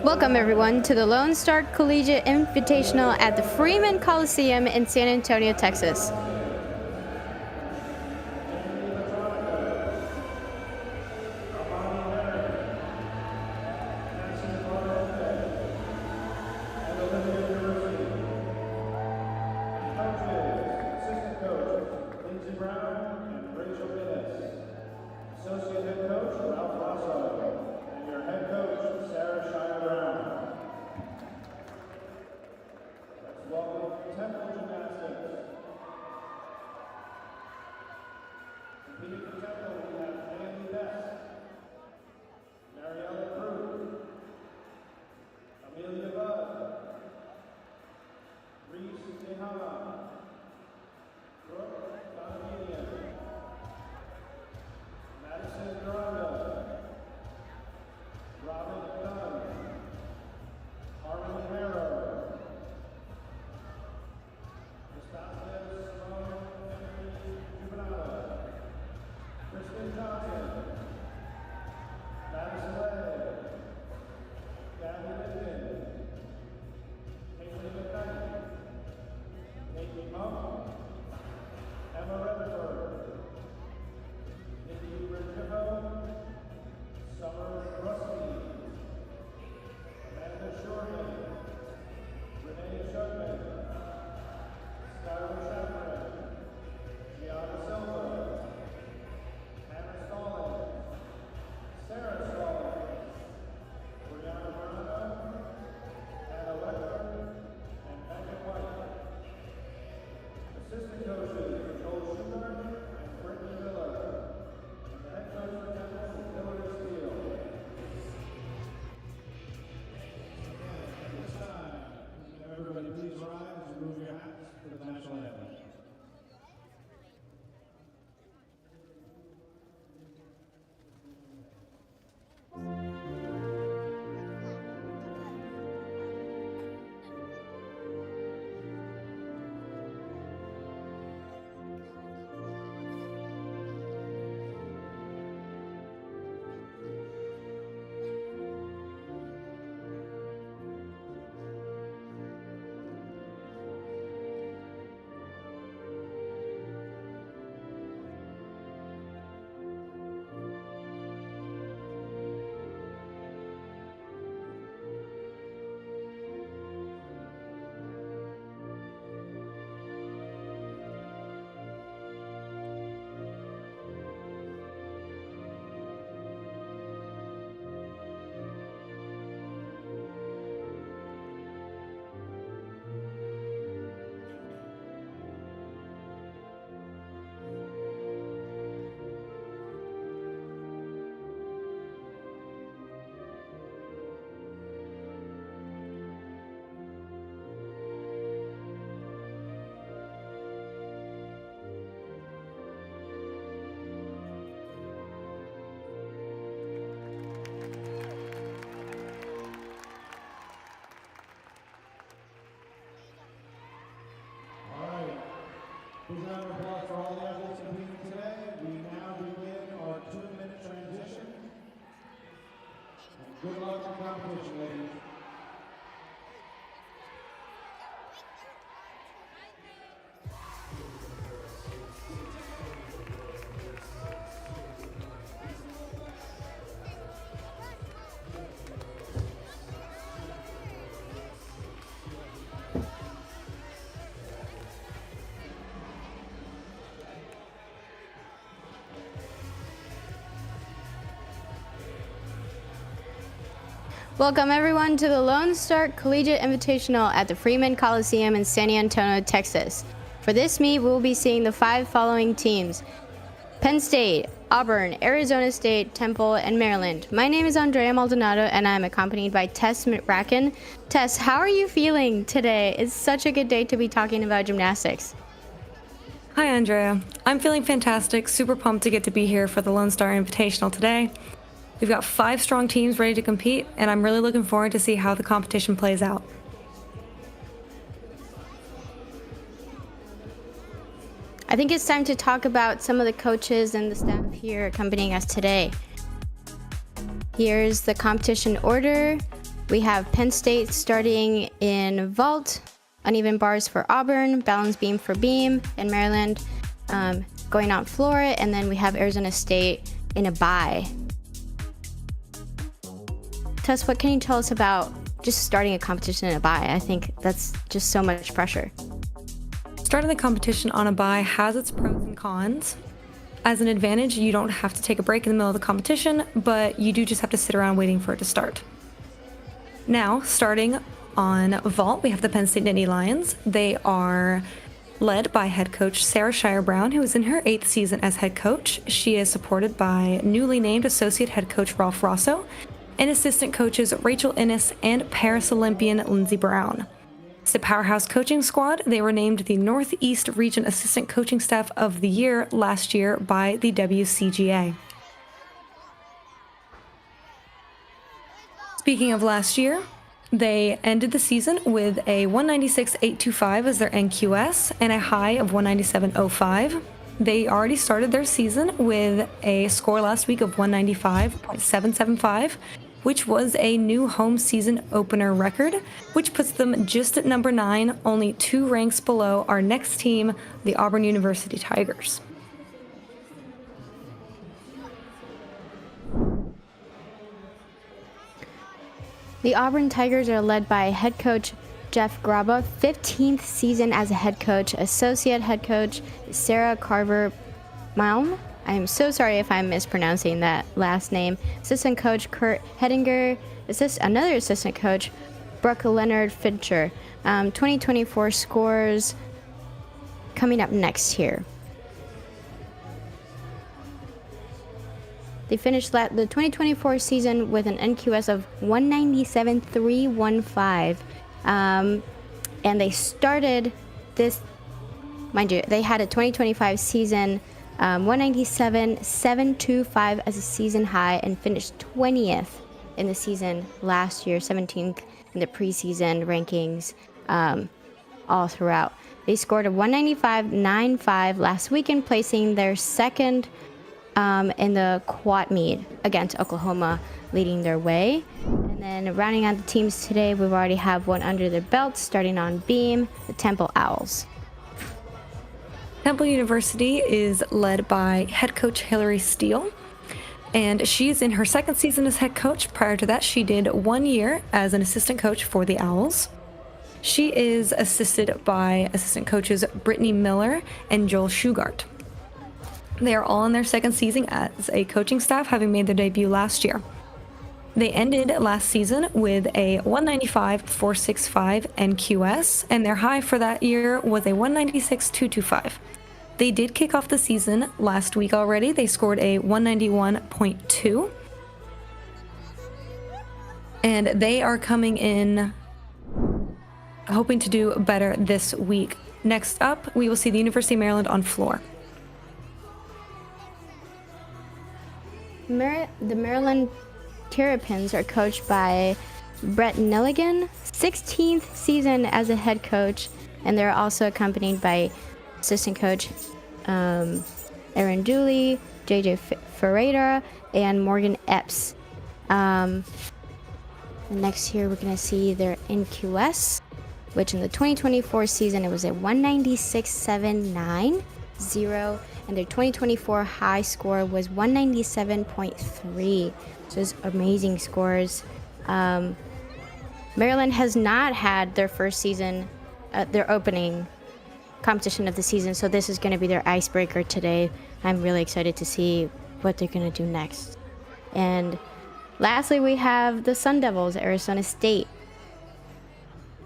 Welcome everyone to the Lone Star Collegiate Invitational at the Freeman Coliseum in San Antonio, Texas. Good luck to competition, ladies. Welcome everyone to the Lone Star Collegiate Invitational at the Freeman Coliseum in San Antonio, Texas. For this meet, we'll be seeing the 5 following teams: Penn State, Auburn, Arizona State, Temple, and Maryland. My name is Andrea Maldonado, and I'm accompanied by Tess Racken. Tess, how are you feeling today? It's such a good day to be talking about gymnastics. Hi, Andrea. I'm feeling fantastic, super pumped to get to be here for the Lone Star Invitational today. We've got 5 strong teams ready to compete, and I'm really looking forward to see how the competition plays out. I think it's time to talk about some of the coaches and the staff here accompanying us today. Here's the competition order. We have Penn State starting in vault, uneven bars for Auburn, balance beam for beam, and Maryland going on floor, and then we have Arizona State in a bye. Tess, what can you tell us about just starting a competition in a bye? I think that's just so much pressure. Starting the competition on a bye has its pros and cons. As an advantage, you don't have to take a break in the middle of the competition, but you do just have to sit around waiting for it to start. Now, starting on vault, we have the Penn State Nittany Lions. They are led by head coach Sarah Shire Brown, who is in her 8th season as head coach. She is supported by newly named associate head coach Ralph Rosso and assistant coaches Rachel Innes and Paris Olympian Lindsey Brown. It's the Powerhouse Coaching Squad. They were named the Northeast Region Assistant Coaching Staff of the Year last year by the WCGA. Speaking of last year, they ended the season with a 196.825 as their NQS and a high of 197.05. They already started their season with a score last week of 195.775, which was a new home season opener record, which puts them just at number 9, only 2 ranks below our next team, the Auburn University Tigers. The Auburn Tigers are led by head coach Jeff Graba, 15th season as a head coach, associate head coach Sarah Carver-Malm. I am so sorry if I'm mispronouncing that last name. Assistant coach Kurt Hedinger, another assistant coach Brooke Leonard Fincher. 2024 scores coming up next here. They finished the 2024 season with an NQS of 197.315. And they started this, mind you, they had a 2025 season 197.725 as a season high and finished 20th in the season last year, 17th in the preseason rankings all throughout. They scored a 195.95 last weekend, placing their second in the quad meet against Oklahoma, leading their way. And then rounding out the teams today, we already have one under their belts, starting on beam, the Temple Owls. Temple University is led by head coach Hillary Steele, and she's in her 2nd season as head coach. Prior to that, she did 1 year as an assistant coach for the Owls. She is assisted by assistant coaches Brittany Miller and Joel Shugart. They are all in their 2nd season as a coaching staff, having made their debut last year. They ended last season with a 195.465 NQS, and their high for that year was a 196.225. They did kick off the season last week already. They scored a 191.2. And they are coming in hoping to do better this week. Next up, we will see the University of Maryland on floor. The Maryland Terrapins are coached by Brett Nelligan, 16th season as a head coach, and they're also accompanied by assistant coach Aaron Dooley, JJ Ferreira, and Morgan Epps. Next year, we're going to see their NQS, which in the 2024 season, it was a 196.790, and their 2024 high score was 197.3. So it's amazing scores. Maryland has not had their first season, their opening competition of the season, so this is going to be their icebreaker today. I'm really excited to see what they're going to do next. And lastly, we have the Sun Devils, Arizona State.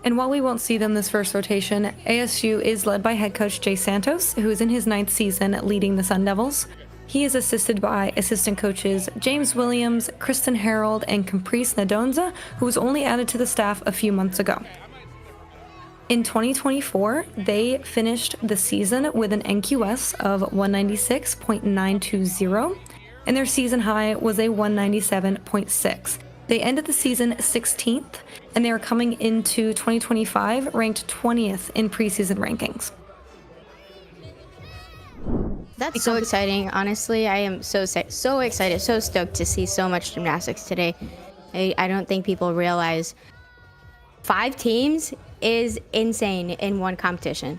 And while we won't see them this first rotation, ASU is led by head coach Jay Santos, who is in his 9th season leading the Sun Devils. He is assisted by assistant coaches James Williams, Kristen Harold, and Caprice Nadonza, who was only added to the staff a few months ago. In 2024, they finished the season with an NQS of 196.920, and their season high was a 197.6. They ended the season 16th, and they are coming into 2025 ranked 20th in preseason rankings. That's so exciting. Honestly, I am so excited, so stoked to see so much gymnastics today. I don't think people realize 5 teams is insane in one competition.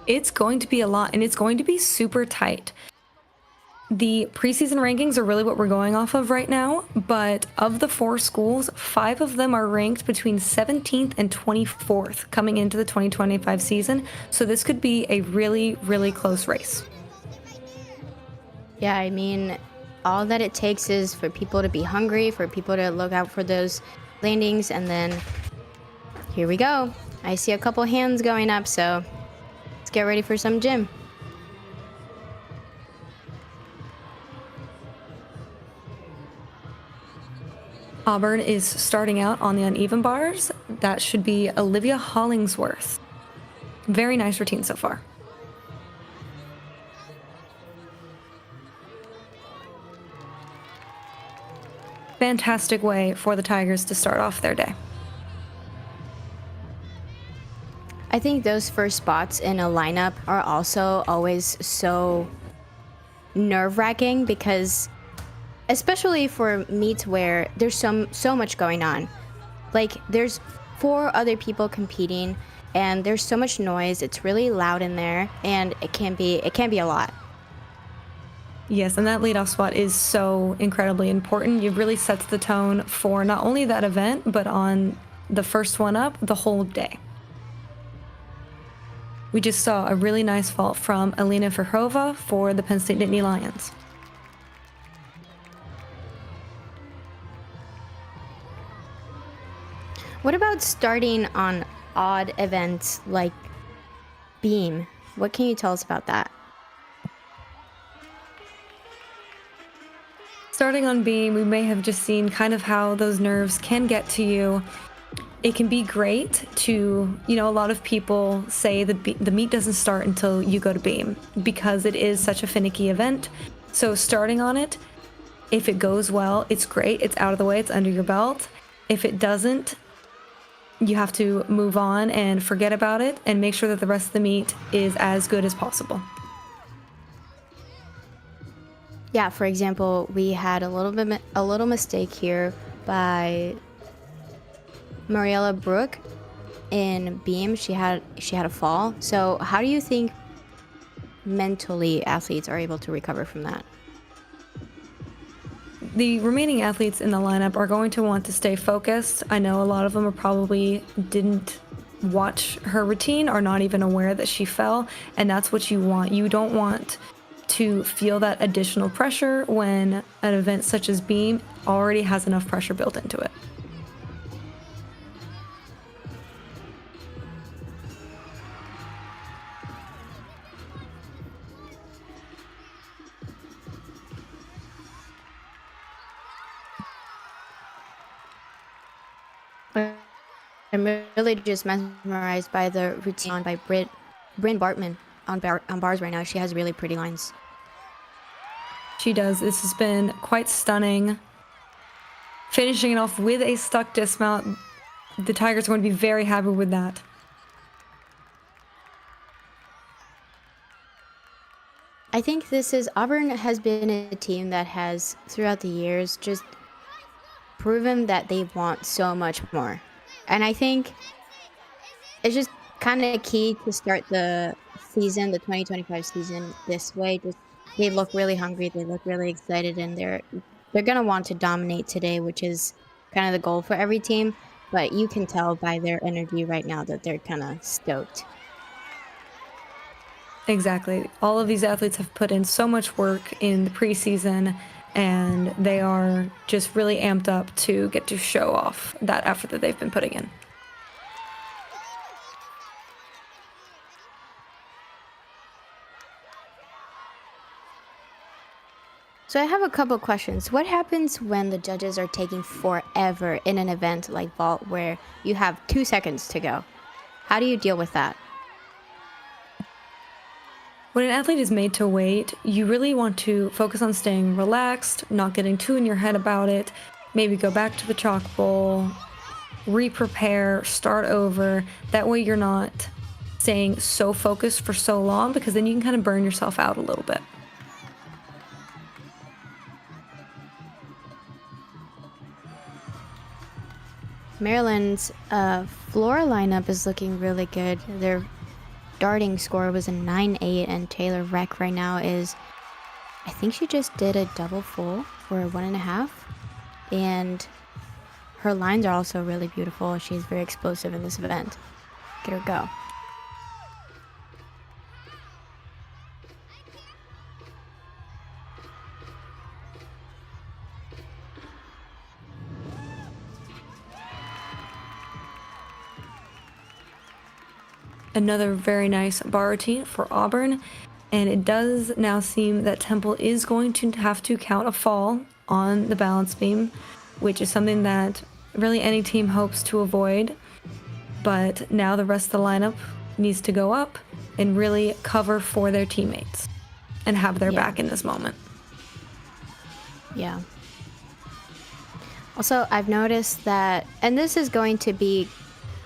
It's going to be a lot, and it's going to be super tight. The preseason rankings are really what we're going off of right now, but of the 4 schools, 5 of them are ranked between 17th and 24th coming into the 2025 season, so this could be a really, really close race. Yeah, I mean, all that it takes is for people to be hungry, for people to look out for those landings, and then here we go. I see a couple hands going up, so let's get ready for some gym. Auburn is starting out on the uneven bars. That should be Olivia Hollingsworth. Very nice routine so far. Fantastic way for the Tigers to start off their day. I think those first spots in a lineup are also always so nerve-wracking because, especially for meets where there's so much going on. Like, there's 4 other people competing and there's so much noise. It's really loud in there, and it can be a lot. Yes, and that leadoff spot is so incredibly important. It really sets the tone for not only that event, but on the first one up, the whole day. We just saw a really nice vault from Alina Verhova for the Penn State Nittany Lions. What about starting on odd events like beam? What can you tell us about that? Starting on beam, we may have just seen kind of how those nerves can get to you. It can be great to, a lot of people say the meet doesn't start until you go to beam because it is such a finicky event. So starting on it, if it goes well, it's great. It's out of the way. It's under your belt. If it doesn't, you have to move on and forget about it and make sure that the rest of the meet is as good as possible. Yeah, for example, we had a little mistake here by Mariella Brooke in beam. She had a fall. So how do you think mentally athletes are able to recover from that? The remaining athletes in the lineup are going to want to stay focused. I know a lot of them probably didn't watch her routine, are not even aware that she fell, and that's what you want. You don't want to feel that additional pressure when an event such as beam already has enough pressure built into it. I'm really just mesmerized by the routine by Bryn Bartman on bars right now. She has really pretty lines. She does. This has been quite stunning. Finishing it off with a stuck dismount. The Tigers are going to be very happy with that. I think Auburn has been a team that has, throughout the years, just proven that they want so much more. And I think it's just kind of key to start the season, the 2025 season this way. Just they look really hungry, they look really excited, and they're gonna want to dominate today, which is kind of the goal for every team. But you can tell by their energy right now that they're kind of stoked. Exactly. All of these athletes have put in so much work in the preseason, and they are just really amped up to get to show off that effort that they've been putting in. So I have a couple questions. What happens when the judges are taking forever in an event like vault where you have 2 seconds to go? How do you deal with that? When an athlete is made to wait, you really want to focus on staying relaxed, not getting too in your head about it. Maybe go back to the chalk bowl, re-prepare, start over. That way you're not staying so focused for so long, because then you can kind of burn yourself out a little bit. Maryland's floor lineup is looking really good. Their darting score was a 9-8, and Taylor Reck right now is, I think she just did a double full for a 1.5. And her lines are also really beautiful. She's very explosive in this event. Get her go. Another very nice bar routine for Auburn, and it does now seem that Temple is going to have to count a fall on the balance beam, which is something that really any team hopes to avoid. But now the rest of the lineup needs to go up and really cover for their teammates and have their back in this moment. Yeah. Also, I've noticed that, and this is going to be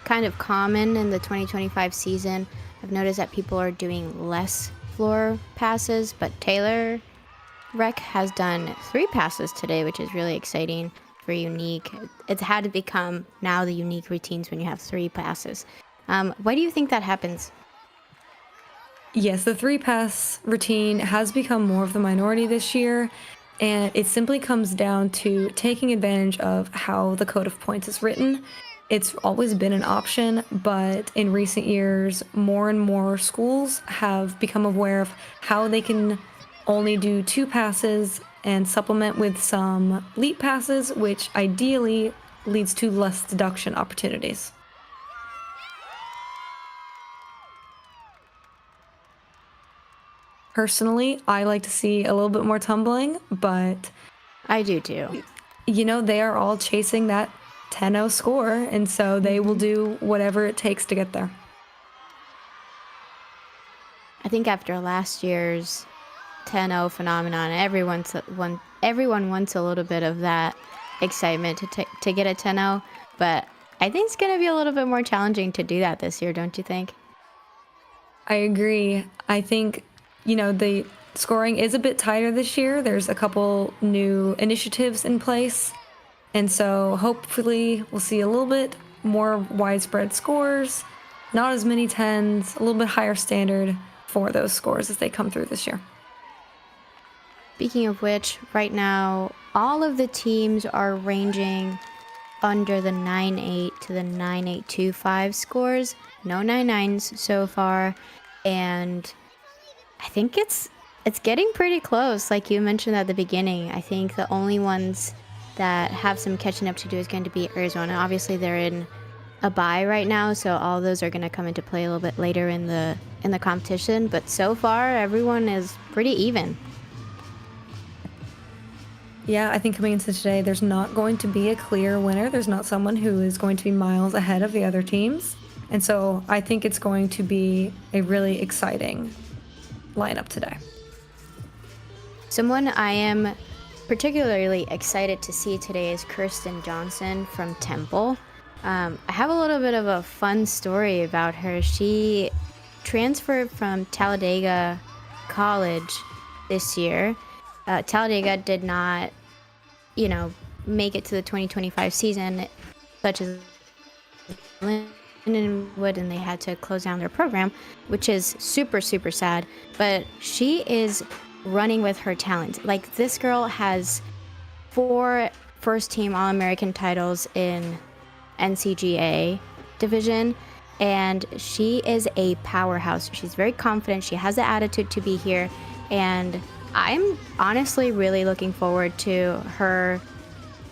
kind of common in the 2025 season. I've noticed that people are doing less floor passes, but Taylor Reck has done 3 passes today, which is really exciting for unique. It's had to become now the unique routines when you have 3 passes. Why do you think that happens? Yes, the 3-pass routine has become more of the minority this year, and it simply comes down to taking advantage of how the code of points is written. It's always been an option, but in recent years, more and more schools have become aware of how they can only do 2 passes and supplement with some leap passes, which ideally leads to less deduction opportunities. Personally, I like to see a little bit more tumbling, but I do too. you know, they are all chasing that 10-0 score, and so they will do whatever it takes to get there. I think after last year's 10-0 phenomenon, everyone wants a little bit of that excitement to get a 10-0, but I think it's going to be a little bit more challenging to do that this year, don't you think? I agree. I think, you know, the scoring is a bit tighter this year. There's a couple new initiatives in place. And so hopefully we'll see a little bit more widespread scores, not as many 10s, a little bit higher standard for those scores as they come through this year. Speaking of which, right now, all of the teams are ranging under the 9.8 to the 9.825 scores. No 9.9s so far. And I think it's getting pretty close, like you mentioned at the beginning. I think the only ones that have some catching up to do is going to be Arizona. Obviously, they're in a bye right now, so all those are going to come into play a little bit later in the competition. But so far, everyone is pretty even. Yeah, I think coming into today, there's not going to be a clear winner. There's not someone who is going to be miles ahead of the other teams. And so I think it's going to be a really exciting lineup today. Someone I am particularly excited to see today is Kirsten Johnson from Temple. I have a little bit of a fun story about her. She transferred from Talladega College this year. Talladega did not, make it to the 2025 season, such as Lindenwood, and they had to close down their program, which is super, super sad. But she is running with her talent. Like, this girl has 4 first-team All-American titles in NCGA division, and she is a powerhouse. She's very confident. She has the attitude to be here, and I'm honestly really looking forward to her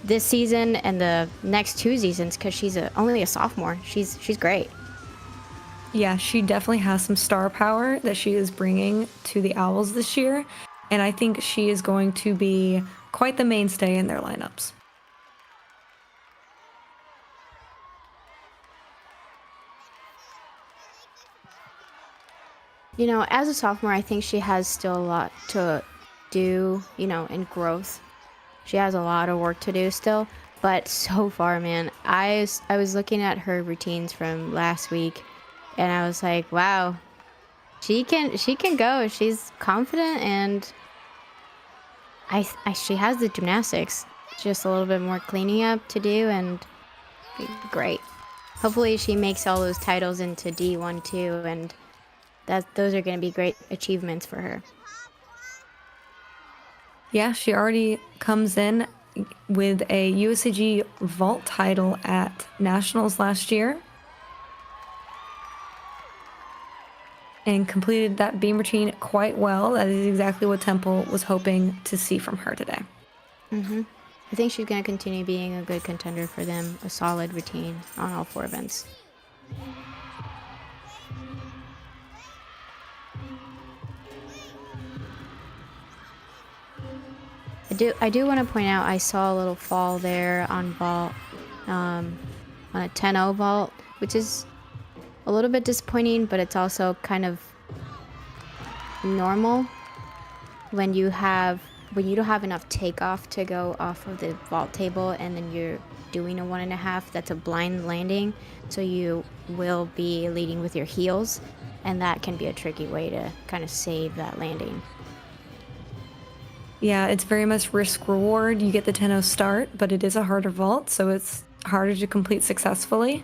this season and the next 2 seasons, because she's only a sophomore. She's great. Yeah, she definitely has some star power that she is bringing to the Owls this year, and I think she is going to be quite the mainstay in their lineups. You know, as a sophomore, I think she has still a lot to do, you know, in growth. She has a lot of work to do still, but so far, man, I was looking at her routines from last week, and I was like, wow, she can go. She's confident, and she has the gymnastics. Just a little bit more cleaning up to do, and be great. Hopefully, she makes all those titles into D1 too, and those are going to be great achievements for her. Yeah, she already comes in with a USAG vault title at Nationals last year and completed that beam routine quite well. That is exactly what Temple was hoping to see from her today. I think she's going to continue being a good contender for them, a solid routine on all 4 events. I do want to point out, I saw a little fall there on vault, on a 10-0 vault, which is a little bit disappointing, but it's also kind of normal when you don't have enough takeoff to go off of the vault table, and then you're doing a 1.5. That's a blind landing, so you will be leading with your heels, and that can be a tricky way to kind of save that landing. Yeah, it's very much risk reward. You get the 10-0 start, but it is a harder vault, so it's harder to complete successfully.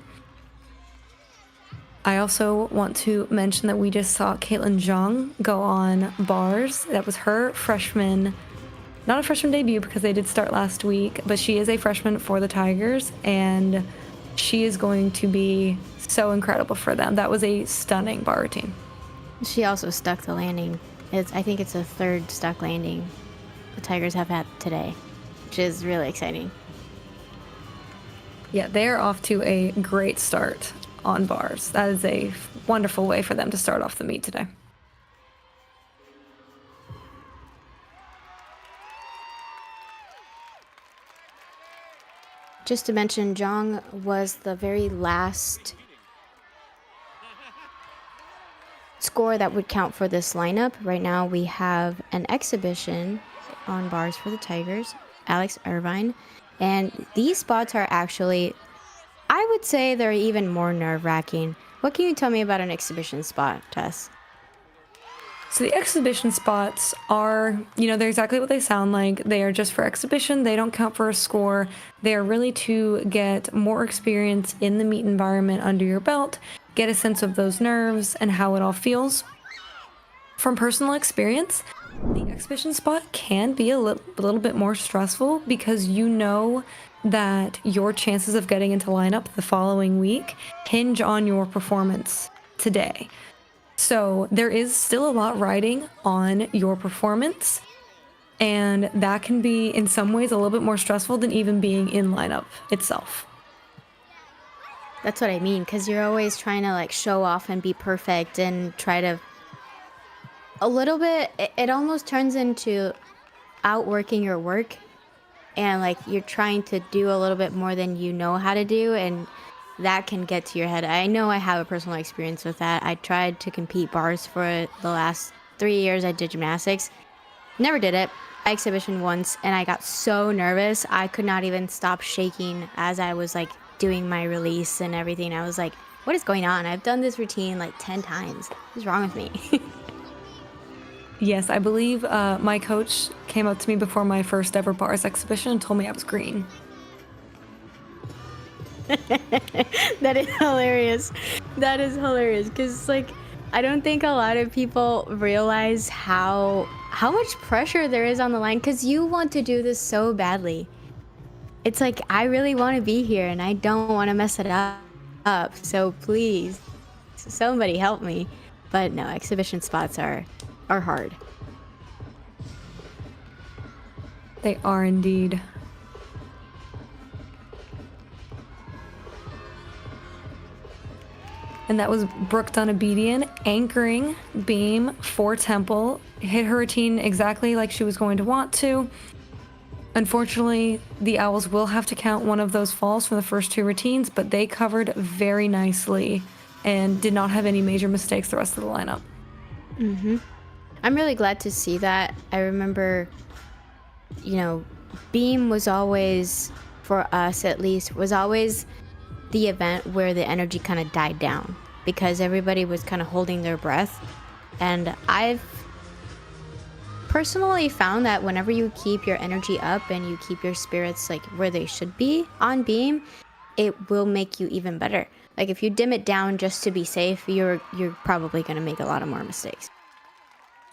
I also want to mention that we just saw Caitlin Zhang go on bars. That was her freshman, not a freshman debut because they did start last week, but she is a freshman for the Tigers, and she is going to be so incredible for them. That was a stunning bar routine. She also stuck the landing. I think it's a 3rd stuck landing the Tigers have had today, which is really exciting. Yeah, they're off to a great start on bars. That is a wonderful way for them to start off the meet today. Just to mention, Zhang was the very last score that would count for this lineup. Right now we have an exhibition on bars for the Tigers, Alex Irvine, and these spots are actually, I would say they're even more nerve-wracking. What can you tell me about an exhibition spot, Tess? So the exhibition spots are, they're exactly what they sound like. They are just for exhibition. They don't count for a score. They are really to get more experience in the meet environment under your belt, get a sense of those nerves and how it all feels. From personal experience, the exhibition spot can be a little bit more stressful because you know that your chances of getting into lineup the following week hinge on your performance today. So there is still a lot riding on your performance, and that can be in some ways a little bit more stressful than even being in lineup itself. That's what I mean, because you're always trying to like show off and be perfect and try to a little bit, it almost turns into outworking your work, and like you're trying to do a little bit more than you know how to do, and that can get to your head. I know I have a personal experience with that. I tried to compete bars for the last 3 years. I did gymnastics, never did it. I exhibitioned once, and I got so nervous I could not even stop shaking as I was like doing my release and everything. I was like, what is going on? I've done this routine like 10 times. What's wrong with me? Yes, I believe my coach came up to me before my first ever bars exhibition and told me I was green. That is hilarious. That is hilarious because like I don't think a lot of people realize how much pressure there is on the line because you want to do this so badly. It's like I really want to be here and I don't want to mess it up. So please, somebody help me. But no, exhibition spots are hard. They are indeed. And that was Brooke Dunabedian anchoring beam for Temple. Hit her routine exactly like she was going to want to. Unfortunately, the Owls will have to count one of those falls from the first two routines, but they covered very nicely and did not have any major mistakes the rest of the lineup. I'm really glad to see that. I remember, beam was always, for us at least, was always the event where the energy kind of died down because everybody was kind of holding their breath. And I've personally found that whenever you keep your energy up and you keep your spirits like where they should be on beam, it will make you even better. Like if you dim it down just to be safe, you're probably going to make a lot of more mistakes.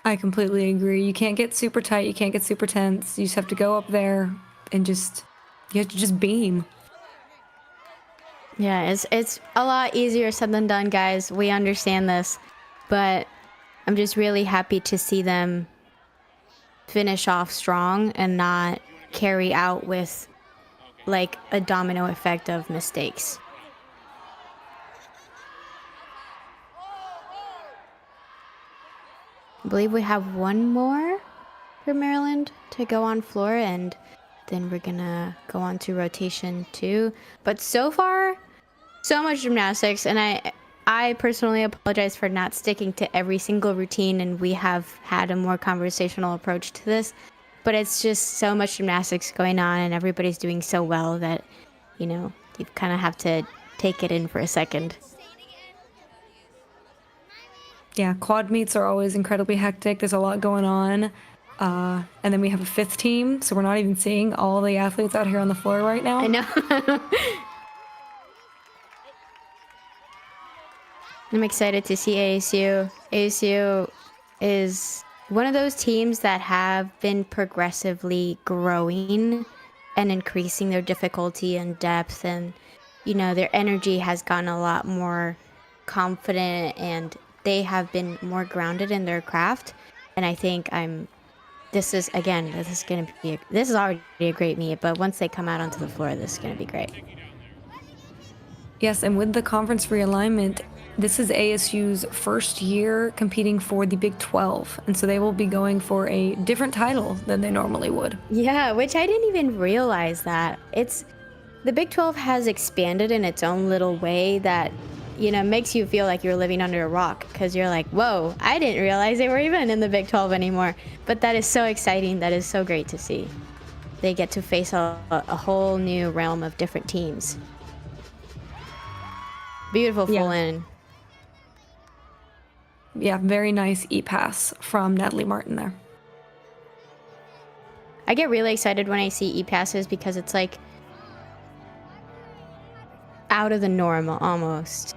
I completely agree. You can't get super tight. You can't get super tense. You just have to go up there and you have to just beam. Yeah, it's a lot easier said than done, guys. We understand this, but I'm just really happy to see them finish off strong and not carry out with like a domino effect of mistakes. I believe we have one more for Maryland to go on floor, and then we're gonna go on to rotation 2. But so far, so much gymnastics, and I personally apologize for not sticking to every single routine, and we have had a more conversational approach to this, but it's just so much gymnastics going on and everybody's doing so well that you kind of have to take it in for a second. Yeah, quad meets are always incredibly hectic. There's a lot going on. And then we have a 5th team, so we're not even seeing all the athletes out here on the floor right now. I know. I'm excited to see ASU. ASU is one of those teams that have been progressively growing and increasing their difficulty and depth, and their energy has gotten a lot more confident and they have been more grounded in their craft. And I think this is already a great meet, but once they come out onto the floor, this is going to be great. Yes, and with the conference realignment, this is ASU's first year competing for the Big 12, and so they will be going for a different title than they normally would. Yeah, which I didn't even realize that. The Big 12 has expanded in its own little way that, makes you feel like you're living under a rock because you're like, whoa, I didn't realize they were even in the Big 12 anymore. But that is so exciting. That is so great to see. They get to face a whole new realm of different teams. Beautiful full in. Yeah, very nice E-pass from Natalie Martin there. I get really excited when I see E-passes because it's like out of the norm almost.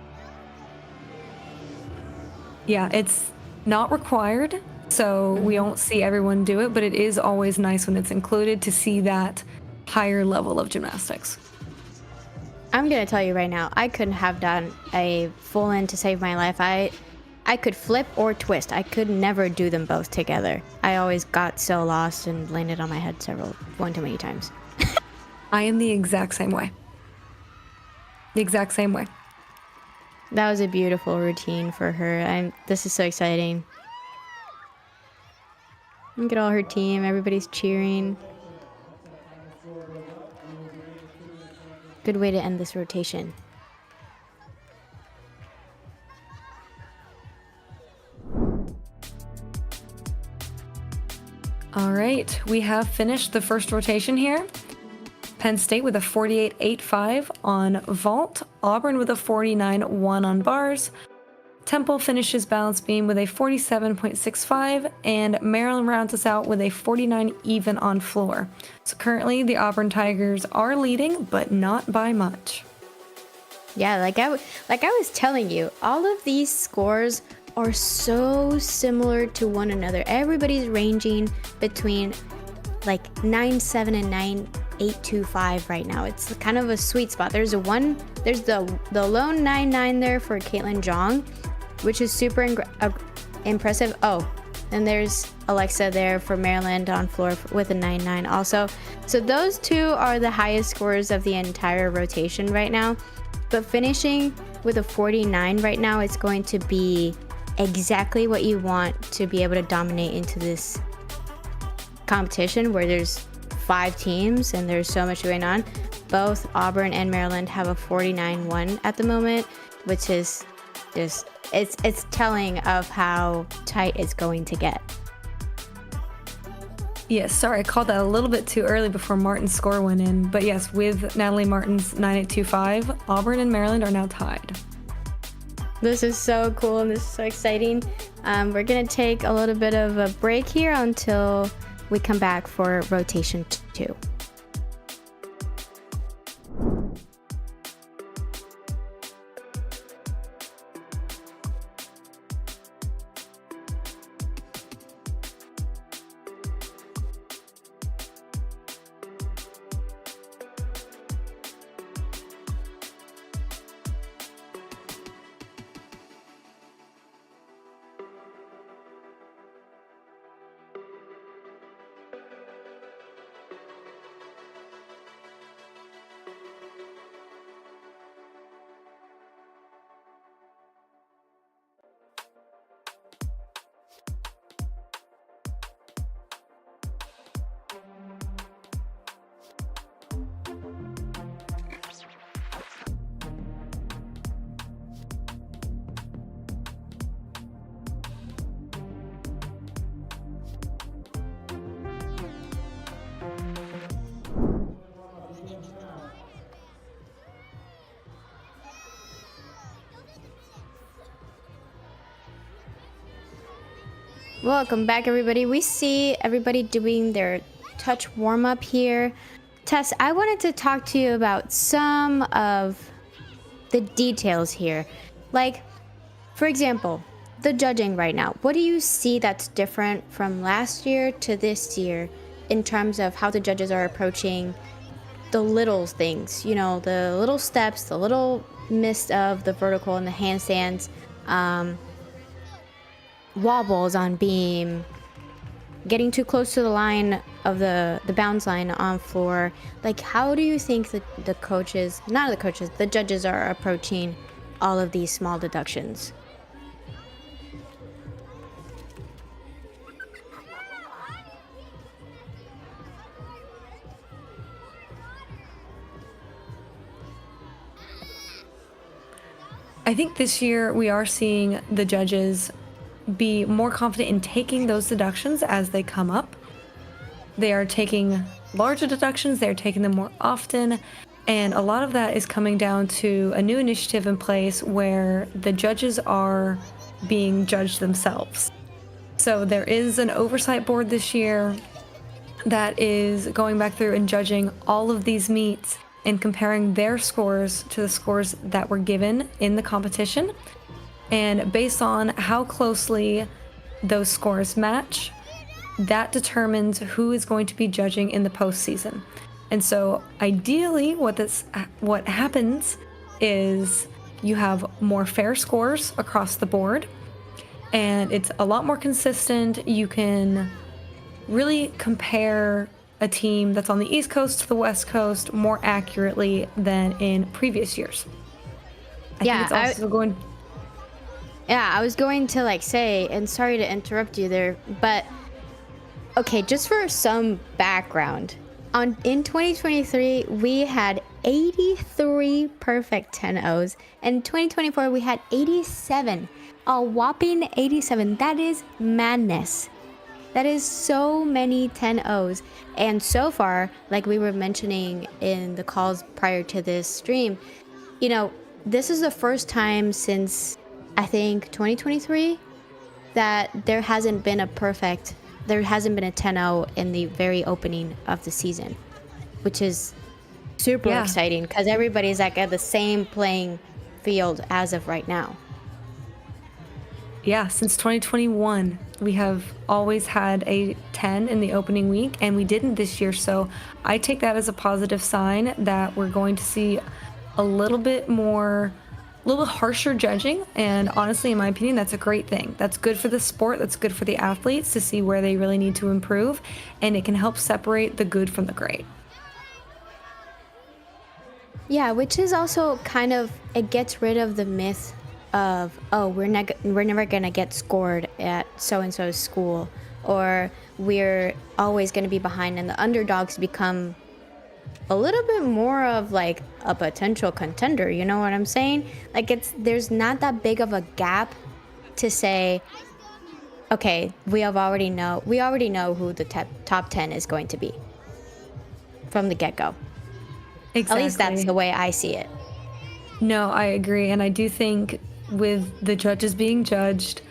Yeah, it's not required, so we don't see everyone do it, but it is always nice when it's included to see that higher level of gymnastics. I'm gonna tell you right now, I couldn't have done a full in to save my life. I could flip or twist. I could never do them both together. I always got so lost and landed on my head one too many times. I am the exact same way. The exact same way. That was a beautiful routine for her. This is so exciting. Look at all her team. Everybody's cheering. Good way to end this rotation. All right, we have finished the first rotation here. Penn State with a 48.85 on vault, Auburn with a 49.1 on bars, Temple finishes balance beam with a 47.65, and Maryland rounds us out with a 49 even on floor. So currently the Auburn Tigers are leading, but not by much. Yeah, like I was telling you, all of these scores are so similar to one another. Everybody's ranging between like 9.7 and 9.825 right now. It's kind of a sweet spot. There's the lone 9.9 there for Caitlin Jong, which is super impressive. Oh, and there's Alexa there for Maryland on floor with a 9.9 also. So those two are the highest scores of the entire rotation right now. But finishing with a 49 right now, it's going to be exactly what you want to be able to dominate into this competition where there's 5 teams and there's so much going on. Both Auburn and Maryland have a 49-1 at the moment, which is just, it's telling of how tight it's going to get. Yes, sorry, I called that a little bit too early before Martin's score went in. But yes, with Natalie Martin's 9.825, Auburn and Maryland are now tied. This is so cool and this is so exciting. We're going to take a little bit of a break here until we come back for rotation 2. Welcome back, everybody. We see everybody doing their touch warm-up here. Tess, I wanted to talk to you about some of the details here. Like, for example, the judging right now. What do you see that's different from last year to this year in terms of how the judges are approaching the little things? You know, the little steps, the little miss of the vertical and the handstands, wobbles on beam, getting too close to the line of the bounds line on floor. Like, how do you think that the judges are approaching all of these small deductions? I think this year we are seeing the judges be more confident in taking those deductions as they come up. They are taking larger deductions, they're taking them more often, and a lot of that is coming down to a new initiative in place where the judges are being judged themselves. So there is an oversight board this year that is going back through and judging all of these meets and comparing their scores to the scores that were given in the competition. And based on how closely those scores match, that determines who is going to be judging in the postseason. And so ideally what happens is you have more fair scores across the board, and it's a lot more consistent. You can really compare a team that's on the East Coast to the West Coast more accurately than in previous years. I was going to say, and sorry to interrupt you there, but okay, just for some background, in 2023 we had 83 perfect 10-0s, and in 2024 we had 87, a whopping 87. That is madness. That is so many 10-0s. And so far, like we were mentioning in the calls prior to this stream, you know, this is the first time since I think 2023 that there hasn't been a 10-0 in the very opening of the season, which is super Yeah. exciting because everybody's like at the same playing field as of right now. Yeah, since 2021, we have always had a 10 in the opening week, and we didn't this year. So I take that as a positive sign that we're going to see a little bit more, a little bit harsher judging. And honestly, in my opinion, that's a great thing. That's good for the sport, that's good for the athletes to see where they really need to improve, and it can help separate the good from the great. Yeah, which is also kind of it gets rid of the myth of, oh, we're never gonna get scored at so and so's school, or we're always gonna be behind, and the underdogs become a little bit more of like a potential contender. You know what I'm saying? Like there's not that big of a gap to say, okay, we already know who the top 10 is going to be from the get go. At least that's the Exactly. way I see it. No, I agree. And I do think with the judges being judged,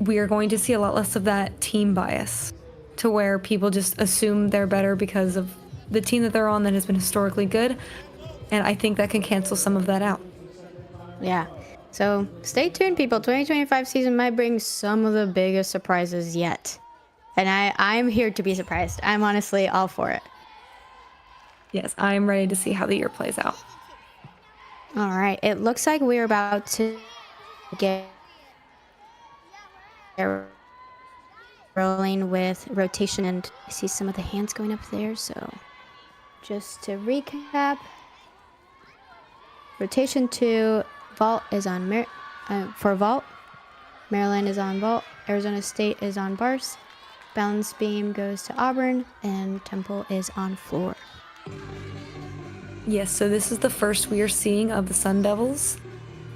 we are going to see a lot less of that team bias to where people just assume they're better because of the team that they're on that has been historically good. And I think that can cancel some of that out. Yeah. So stay tuned, people. 2025 season might bring some of the biggest surprises yet. And I'm here to be surprised. I'm honestly all for it. Yes, I'm ready to see how the year plays out. All right. It looks like we're about to get rolling with rotation, and I see some of the hands going up there. So just to recap, rotation 2, vault is on for vault. Maryland is on vault. Arizona State is on bars. Balance beam goes to Auburn, and Temple is on floor. Yes, so this is the first we are seeing of the Sun Devils.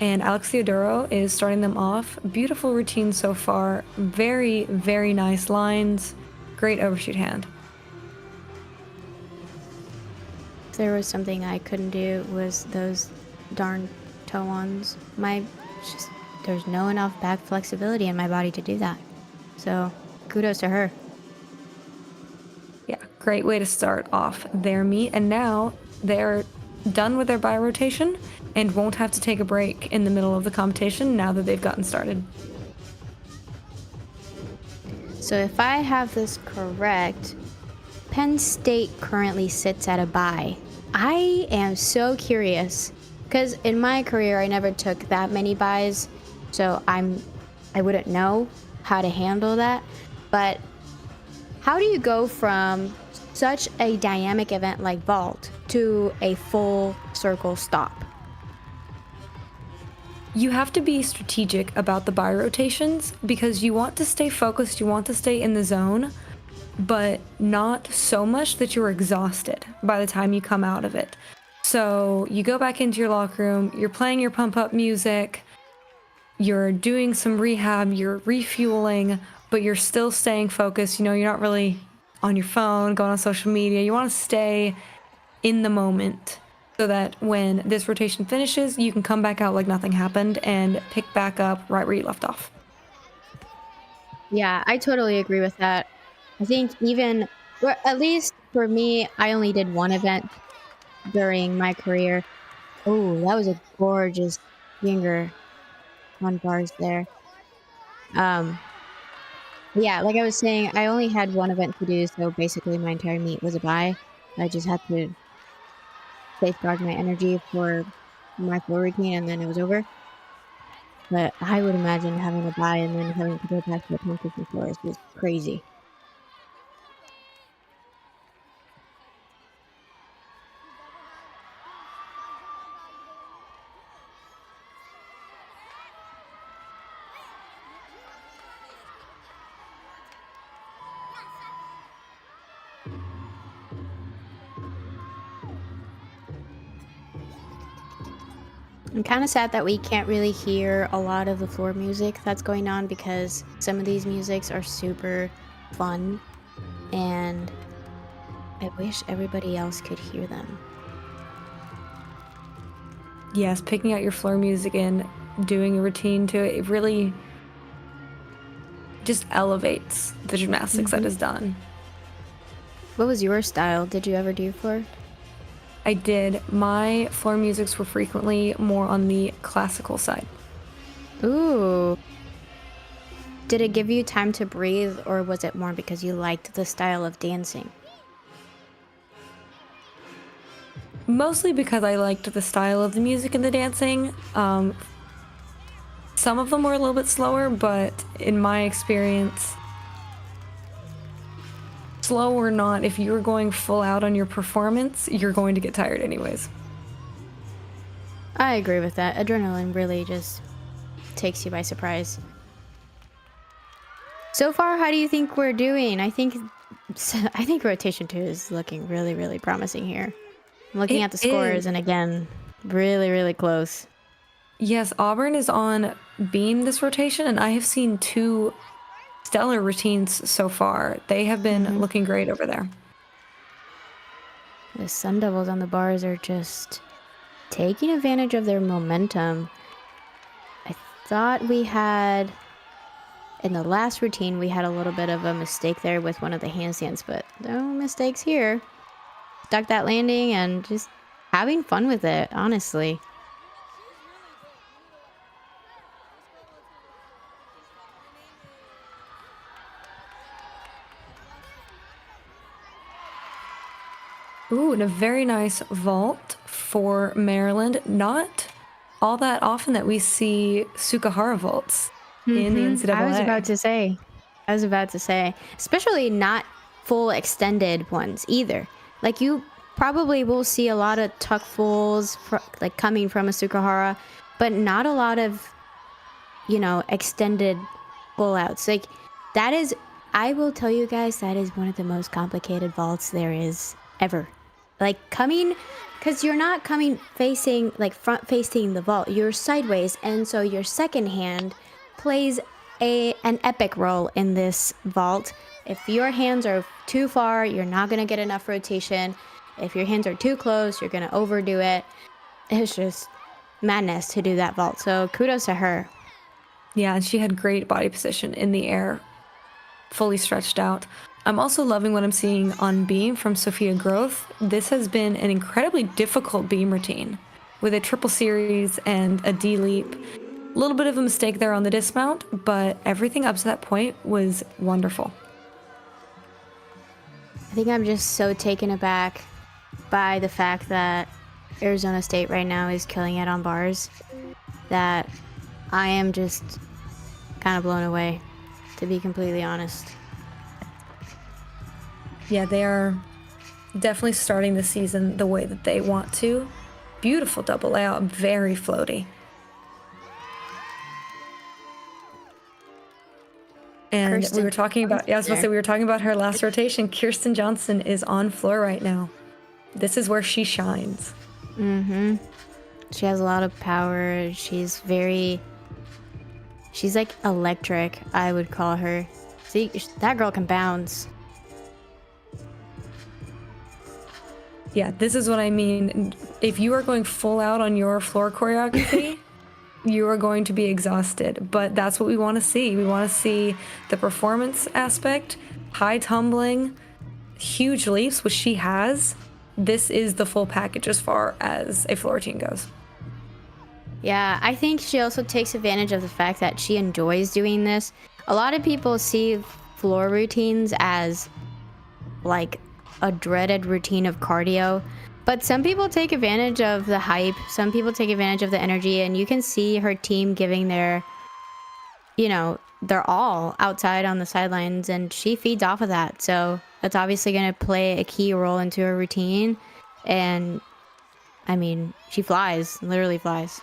And Alex Theodoro is starting them off. Beautiful routine so far. Very, very nice lines. Great overshoot hand. If there was something I couldn't do was those darn toe-ons. There's no enough back flexibility in my body to do that. So kudos to her. Yeah, great way to start off their meet. And now they're done with their bio rotation and won't have to take a break in the middle of the competition now that they've gotten started. So if I have this correct, Penn State currently sits at a bye. I am so curious because in my career I never took that many buys, so I wouldn't know how to handle that. But how do you go from such a dynamic event like vault to a full circle stop? You have to be strategic about the buy rotations because you want to stay focused, you want to stay in the zone, but not so much that you're exhausted by the time you come out of it. So you go back into your locker room, you're playing your pump up music, you're doing some rehab, you're refueling, but you're still staying focused. You know, you're not really on your phone, going on social media. You want to stay in the moment so that when this rotation finishes, you can come back out like nothing happened and pick back up right where you left off. Yeah, I totally agree with that. I think or at least for me, I only did one event during my career. Oh, that was a gorgeous finger on bars there. Um, yeah, like I was saying, I only had one event to do, so basically my entire meet was a bye. I just had to safeguard my energy for my floor routine, and then it was over. But I would imagine having a bye and then having to go back to the competition floor is just crazy. I'm kind of sad that we can't really hear a lot of the floor music that's going on because some of these musics are super fun and I wish everybody else could hear them. Yes, picking out your floor music in doing a routine to it, it really just elevates the gymnastics that is done. What was your style? Did you ever do floor? I did. My floor musics were frequently more on the classical side. Ooh. Did it give you time to breathe, or was it more because you liked the style of dancing? Mostly because I liked the style of the music and the dancing. Some of them were a little bit slower, but in my experience, slow or not, if you're going full out on your performance, you're going to get tired anyways. I agree with that. Adrenaline really just takes you by surprise. So far, how do you think we're doing? I think rotation 2 is looking really, really promising here. I'm looking It at the scores, is. and again, really, really close. Yes, Auburn is on beam this rotation, and I have seen 2 stellar routines so far. They have been looking great over there. The Sun Devils on the bars are just taking advantage of their momentum. I thought we had, in the last routine, we had a little bit of a mistake there with one of the handstands, but no mistakes here. Stuck that landing and just having fun with it, honestly. Ooh, and a very nice vault for Maryland. Not all that often that we see Sukahara vaults in the NCAA. I was about to say, especially not full extended ones either. Like, you probably will see a lot of tuck fulls like coming from a Sukahara, but not a lot of, extended full outs. Like, that is, I will tell you guys, that is one of the most complicated vaults there is ever. Like, because you're not coming facing, like, front facing the vault, you're sideways, and so your second hand plays an epic role in this vault. If your hands are too far, you're not going to get enough rotation. If your hands are too close, you're going to overdo it. It's just madness to do that vault. So kudos to her. Yeah, and she had great body position in the air, fully stretched out. I'm also loving what I'm seeing on beam from Sophia Groth. This has been an incredibly difficult beam routine with a triple series and a D leap. A little bit of a mistake there on the dismount, but everything up to that point was wonderful. I think I'm just so taken aback by the fact that Arizona State right now is killing it on bars that I am just kind of blown away, to be completely honest. Yeah, they are definitely starting the season the way that they want to. Beautiful double layout, very floaty. And Kirsten we were talking about, I was going to say, we were talking about her last rotation. Kirsten Johnson is on floor right now. This is where she shines. She has a lot of power. She's like electric, I would call her. See, that girl can bounce. Yeah, this is what I mean. If you are going full out on your floor choreography, you are going to be exhausted. But that's what we want to see. We want to see the performance aspect, high tumbling, huge leaps, which she has. This is the full package as far as a floor routine goes. Yeah, I think she also takes advantage of the fact that she enjoys doing this. A lot of people see floor routines as like a dreaded routine of cardio, but some people take advantage of the hype, some people take advantage of the energy, and you can see her team giving their all outside on the sidelines, and she feeds off of that. So that's obviously going to play a key role into her routine. And I mean, she flies, literally flies.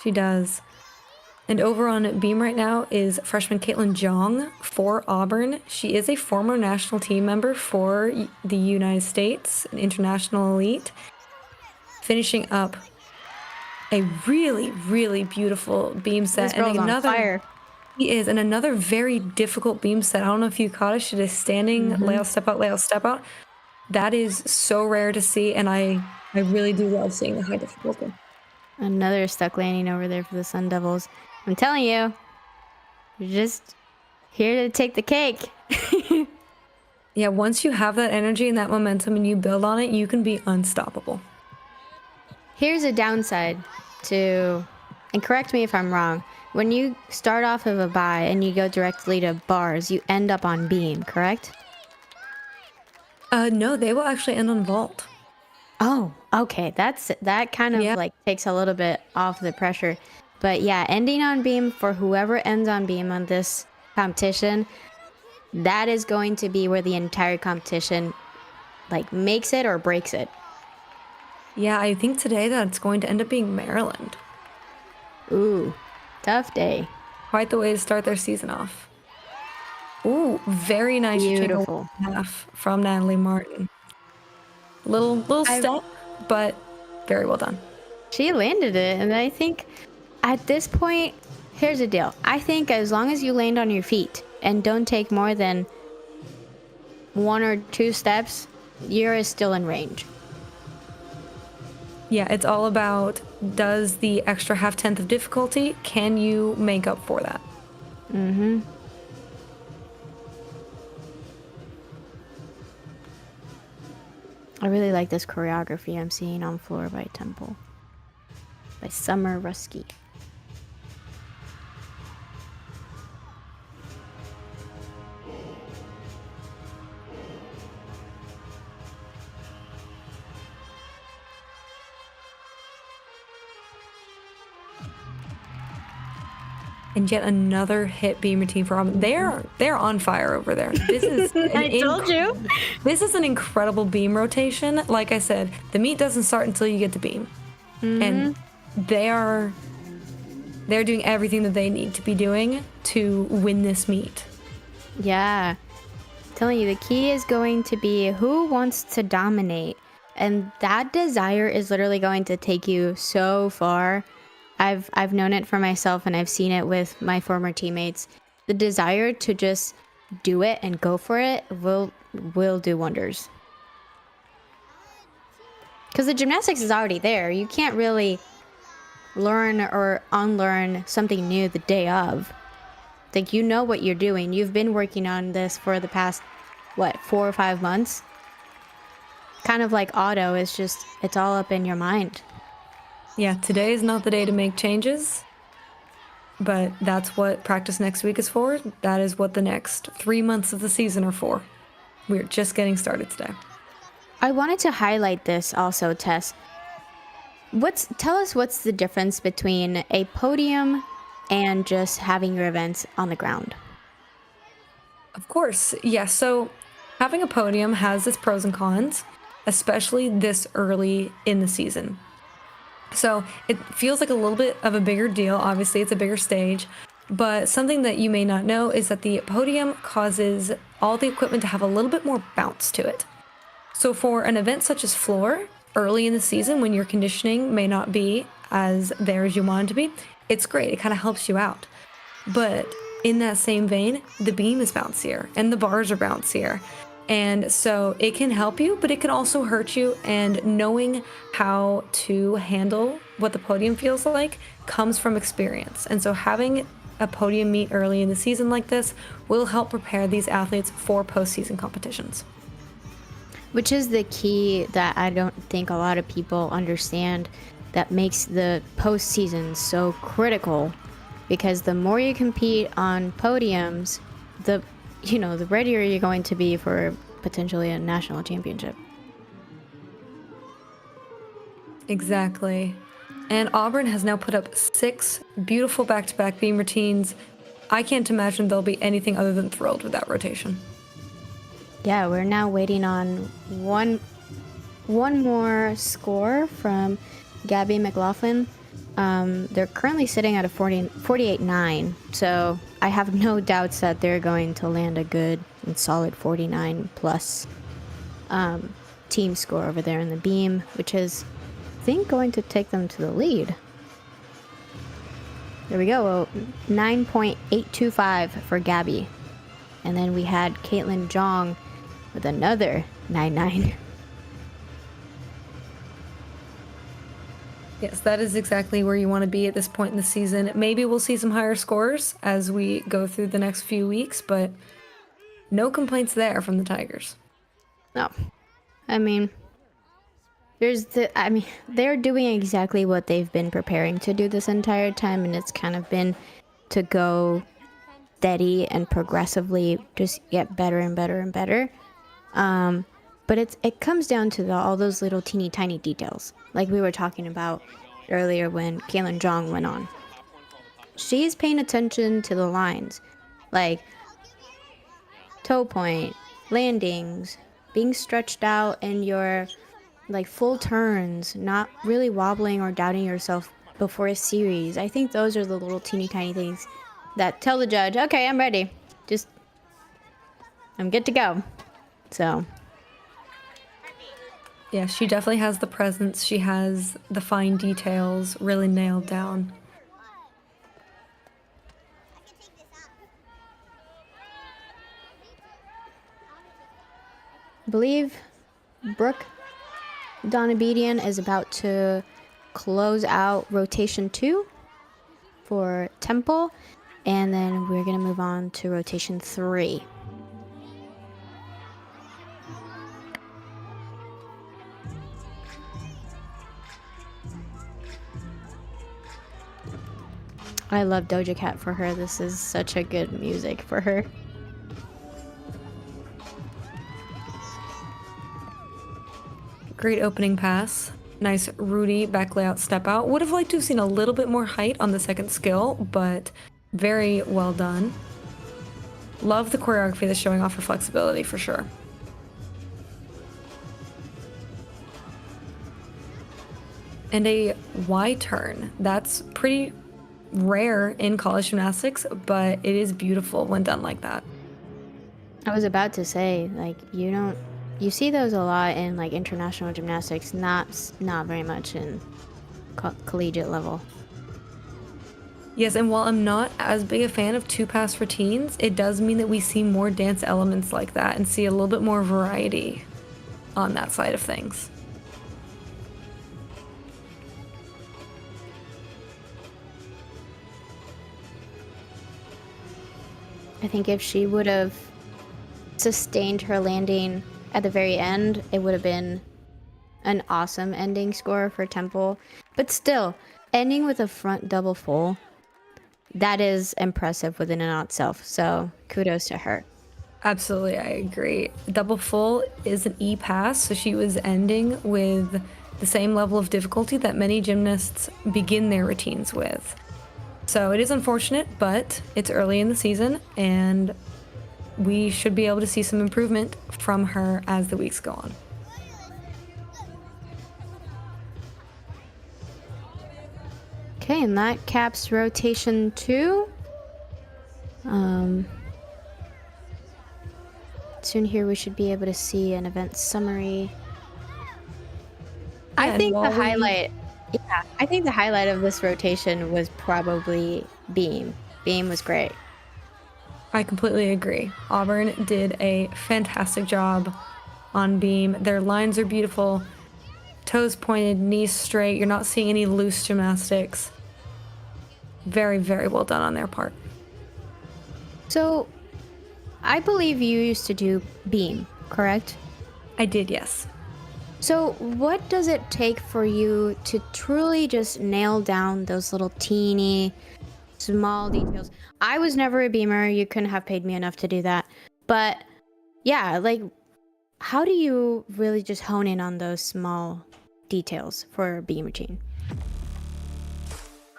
She does. And over on beam right now is freshman Caitlin Jong for Auburn. She is a former national team member for the United States, an international elite, finishing up a really, really beautiful beam set. This girl's on fire. He is, and another very difficult beam set. I don't know if you caught it. She did standing, layout, step out, layout, step out. That is so rare to see, and I really do love seeing the high difficulty. Another stuck landing over there for the Sun Devils. I'm telling you, you're just here to take the cake. Yeah, once you have that energy and that momentum and you build on it, you can be unstoppable. Here's a downside to, and correct me if I'm wrong, when you start off of a bye and you go directly to bars, you end up on beam, correct? No, they will actually end on vault. Oh, okay. That kind of Yeah. like takes a little bit off the pressure. But yeah, ending on beam for whoever ends on beam on this competition, that is going to be where the entire competition like makes it or breaks it. Yeah, I think today that it's going to end up being Maryland. Ooh, tough day. Quite the way to start their season off. Ooh, very nice Beautiful. half from Natalie Martin. Little step, but very well done. She landed it, and I think at this point, here's the deal. I think as long as you land on your feet and don't take more than 1 or 2 steps, you're still in range. Yeah, it's all about, does the extra half tenth of difficulty, can you make up for that? Mm-hmm. I really like this choreography I'm seeing on Floor by Temple by Summer Rusky. And yet another hit beam routine for Robin. They're on fire over there. This is I told you. This is an incredible beam rotation. Like I said, the meet doesn't start until you get to beam. And they're doing everything that they need to be doing to win this meet. Yeah. I'm telling you, the key is going to be who wants to dominate. And that desire is literally going to take you so far. I've known it for myself, and I've seen it with my former teammates. The desire to just do it and go for it will do wonders. Because the gymnastics is already there. You can't really learn or unlearn something new the day of. Like, you know what you're doing. You've been working on this for the past, 4 or 5 months? Kind of like auto, it's all up in your mind. Yeah, today is not the day to make changes, but that's what practice next week is for. That is what the next 3 months of the season are for. We're just getting started today. I wanted to highlight this also, Tess. Tell us what's the difference between a podium and just having your events on the ground? Of course, yeah. So having a podium has its pros and cons, especially this early in the season. So it feels like a little bit of a bigger deal. Obviously, it's a bigger stage. But something that you may not know is that the podium causes all the equipment to have a little bit more bounce to it. So for an event such as floor, early in the season when your conditioning may not be as there as you want it to be, it's great. It kind of helps you out. But in that same vein, the beam is bouncier and the bars are bouncier. And so it can help you, but it can also hurt you. And knowing how to handle what the podium feels like comes from experience. And so having a podium meet early in the season like this will help prepare these athletes for postseason competitions. Which is the key that I don't think a lot of people understand, that makes the postseason so critical. Because the more you compete on podiums, the readier you're going to be for potentially a national championship. Exactly. And Auburn has now put up 6 beautiful back-to-back beam routines. I can't imagine they'll be anything other than thrilled with that rotation. Yeah, we're now waiting on one more score from Gabby McLaughlin. They're currently sitting at a 48.9, so I have no doubts that they're going to land a good and solid 49 plus team score over there in the beam, which is, I think, going to take them to the lead. There we go, 9.825 for Gabby. And then we had Caitlin Jong with another 9.9. Yes, that is exactly where you want to be at this point in the season. Maybe we'll see some higher scores as we go through the next few weeks, but no complaints there from the Tigers. No. I mean, they're doing exactly what they've been preparing to do this entire time, and it's kind of been to go steady and progressively just get better and better and better. But it comes down to all those little teeny tiny details, like we were talking about earlier when Kaylin Jong went on. She's paying attention to the lines, like toe point, landings, being stretched out in your like full turns, not really wobbling or doubting yourself before a series. I think those are the little teeny tiny things that tell the judge, okay, I'm ready. I'm good to go. So. Yeah, she definitely has the presence. She has the fine details really nailed down. I believe Brooke Donabedian is about to close out rotation 2 for Temple, and then we're going to move on to rotation 3. I love Doja Cat for her. This is such a good music for her. Great opening pass. Nice Rudy back layout step out. Would have liked to have seen a little bit more height on the second skill, but very well done. Love the choreography that's showing off her flexibility for sure. And a Y turn. That's pretty rare in college gymnastics, but it is beautiful when done like that. I was about to say, like, you see those a lot in like international gymnastics, not very much in collegiate level. Yes, and while I'm not as big a fan of two pass routines, it does mean that we see more dance elements like that and see a little bit more variety on that side of things. I think if she would have sustained her landing at the very end, it would have been an awesome ending score for Temple. But still, ending with a front double full, that is impressive within and of itself. So kudos to her. Absolutely, I agree. Double full is an E pass, so she was ending with the same level of difficulty that many gymnasts begin their routines with. So it is unfortunate, but it's early in the season, and we should be able to see some improvement from her as the weeks go on. Okay, and that caps rotation 2. Soon here we should be able to see an event summary. I think the highlight of this rotation was probably Beam. Beam was great. I completely agree. Auburn did a fantastic job on Beam. Their lines are beautiful. Toes pointed, knees straight. You're not seeing any loose gymnastics. Very, very well done on their part. So, I believe you used to do Beam, correct? I did, yes. So, what does it take for you to truly just nail down those little teeny, small details? I was never a beamer. You couldn't have paid me enough to do that. But, yeah, like, how do you really just hone in on those small details for a beam routine?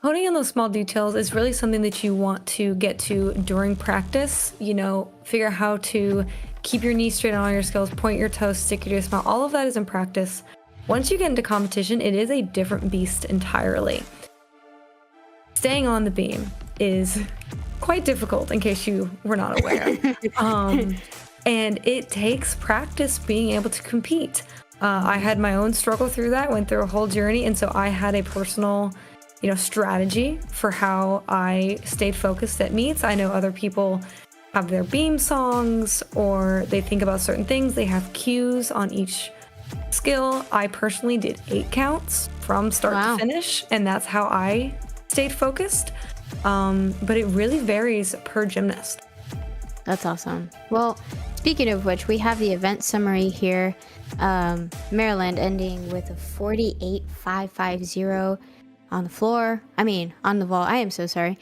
Honing in those small details is really something that you want to get to during practice. You know, figure out how to keep your knees straight on all your skills, point your toes, stick your smile. All of that is in practice. Once you get into competition, it is a different beast entirely. Staying on the beam is quite difficult, in case you were not aware. And it takes practice being able to compete. I had my own struggle through that, went through a whole journey, and so I had a personal strategy for how I stayed focused at meets. I know other people have their beam songs, or they think about certain things. They have cues on each skill. I personally did 8 counts from start Wow. to finish, and that's how I stayed focused. But it really varies per gymnast. That's awesome. Well, speaking of which, we have the event summary here. Maryland ending with a 48.550 on the floor. On the vault. I am so sorry.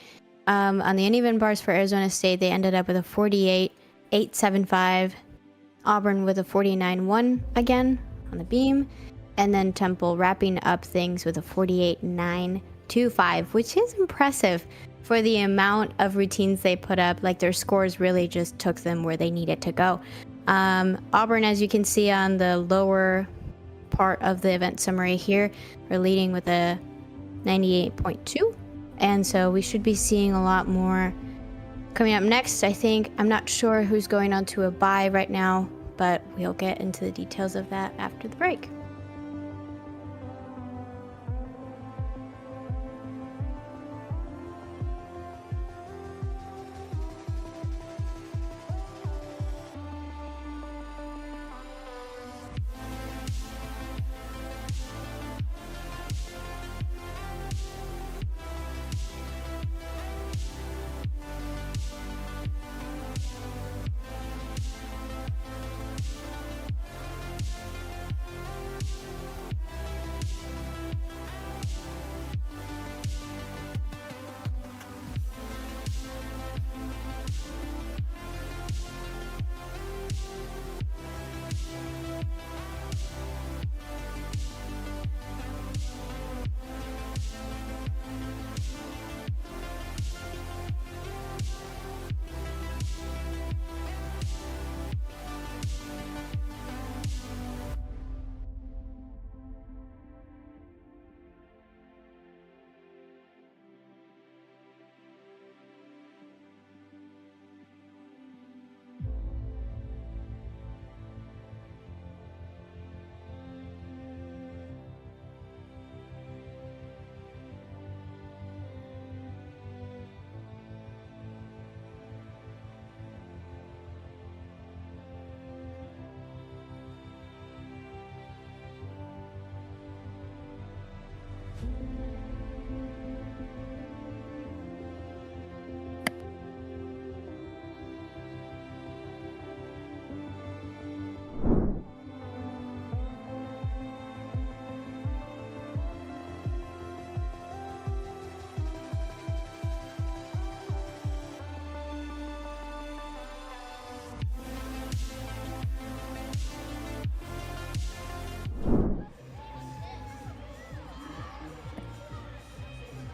On the uneven bars for Arizona State, they ended up with a 48.875. Auburn with a 49.1 again on the beam. And then Temple wrapping up things with a 48.925, which is impressive for the amount of routines they put up. Like, their scores really just took them where they needed to go. Auburn, as you can see on the lower part of the event summary here, are leading with a 98.2. And so we should be seeing a lot more coming up next, I think. I'm not sure who's going on to a bye right now, but we'll get into the details of that after the break.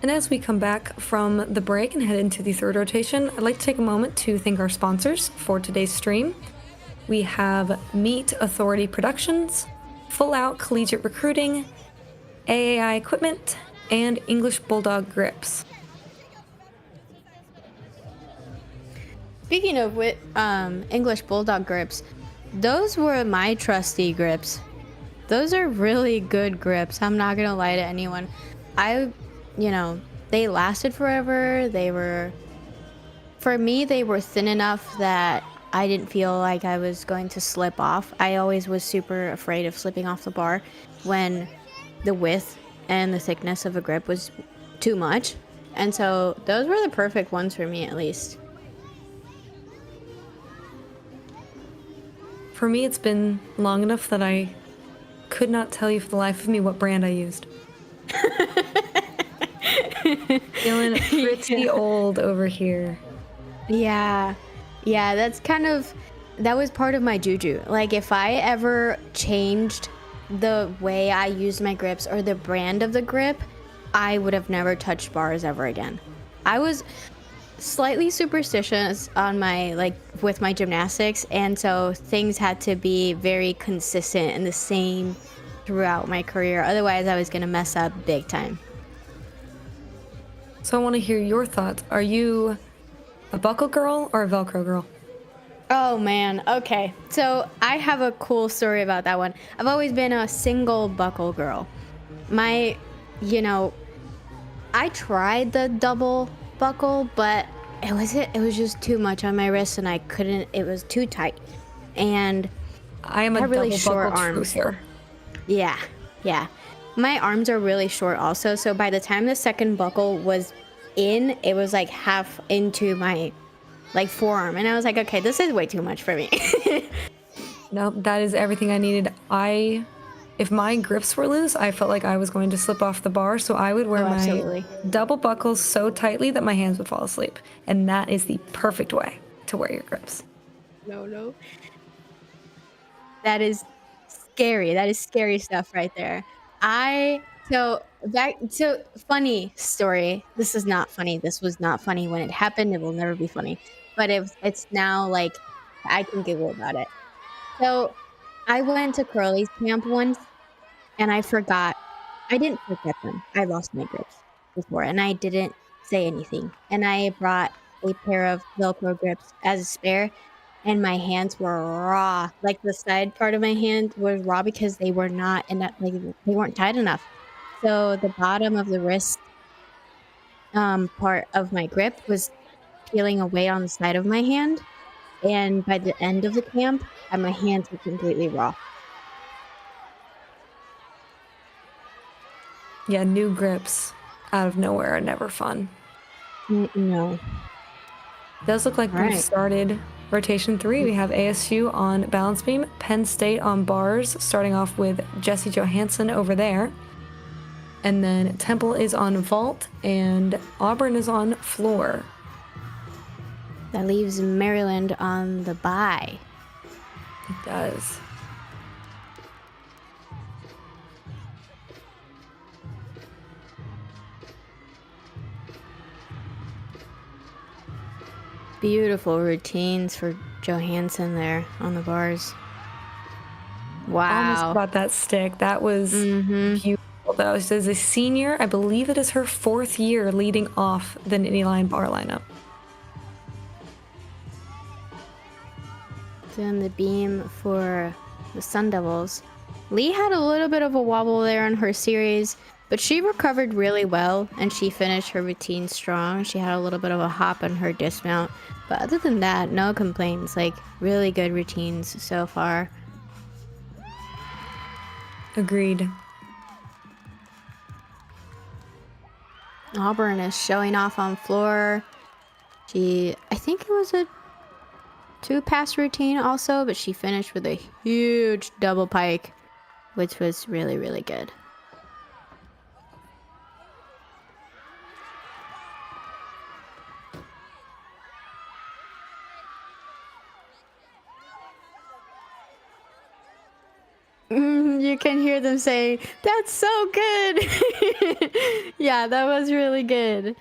And as we come back from the break and head into the third rotation, I'd like to take a moment to thank our sponsors for today's stream. We have Meet Authority Productions, Full Out Collegiate Recruiting, AAI Equipment, and English Bulldog Grips. Speaking of English Bulldog grips, those were my trusty grips. Those are really good grips. I'm not gonna lie to anyone. They lasted forever. For me, they were thin enough that I didn't feel like I was going to slip off. I always was super afraid of slipping off the bar when the width and the thickness of a grip was too much. And so those were the perfect ones for me, at least. For me, it's been long enough that I could not tell you for the life of me what brand I used. Feeling pretty old over here. Yeah, that was part of my juju. Like, if I ever changed the way I used my grips or the brand of the grip, I would have never touched bars ever again. I was slightly superstitious with my gymnastics, and so things had to be very consistent and the same throughout my career. Otherwise, I was gonna mess up big time. So I want to hear your thoughts. Are you a buckle girl or a Velcro girl? Oh man, okay. So I have a cool story about that one. I've always been a single buckle girl. I tried the double buckle, but it was just too much on my wrist and I couldn't, it was too tight. And I am a I have really double short buckle arms. truther. Yeah, yeah. My arms are really short also, so by the time the second buckle was in, it was like half into my like forearm, and I was like, okay, this is way too much for me. No, that is everything I needed. If my grips were loose, I felt like I was going to slip off the bar, so I would wear Oh, my absolutely. double buckles so tightly that my hands would fall asleep. And that is the perfect way to wear your grips. No, no. That is scary. That is scary stuff right there. I so back so funny story. This is not funny. This was not funny when it happened. It will never be funny. But it's now like I can giggle about it. So I went to Curly's camp once and I forgot. I didn't forget them. I lost my grips before and I didn't say anything. And I brought a pair of Velcro grips as a spare and my hands were raw. Like the side part of my hand was raw because they were not enough, like they weren't tight enough. So the bottom of the wrist part of my grip was peeling away on the side of my hand. And by the end of the camp, my hands were completely raw. Yeah, new grips out of nowhere are never fun. No. It does look like All we've right. started rotation 3. We have ASU on balance beam, Penn State on bars, starting off with Jesse Johansson over there. And then Temple is on vault and Auburn is on floor. That leaves Maryland on the bye. It does. Beautiful routines for Johansson there on the bars. Almost Wow. got that stick. That was beautiful. That was as a senior. I believe it is her 4th year leading off the Nittany Lion bar lineup. Doing the beam for the Sun Devils. Lee had a little bit of a wobble there in her series, but she recovered really well and she finished her routine strong. She had a little bit of a hop on her dismount, but other than that, no complaints. Like really good routines so far. Agreed. Auburn is showing off on floor. I think it was a 2-pass routine also, but she finished with a huge double pike, which was really, really good. You can hear them saying, "That's so good." Yeah, that was really good.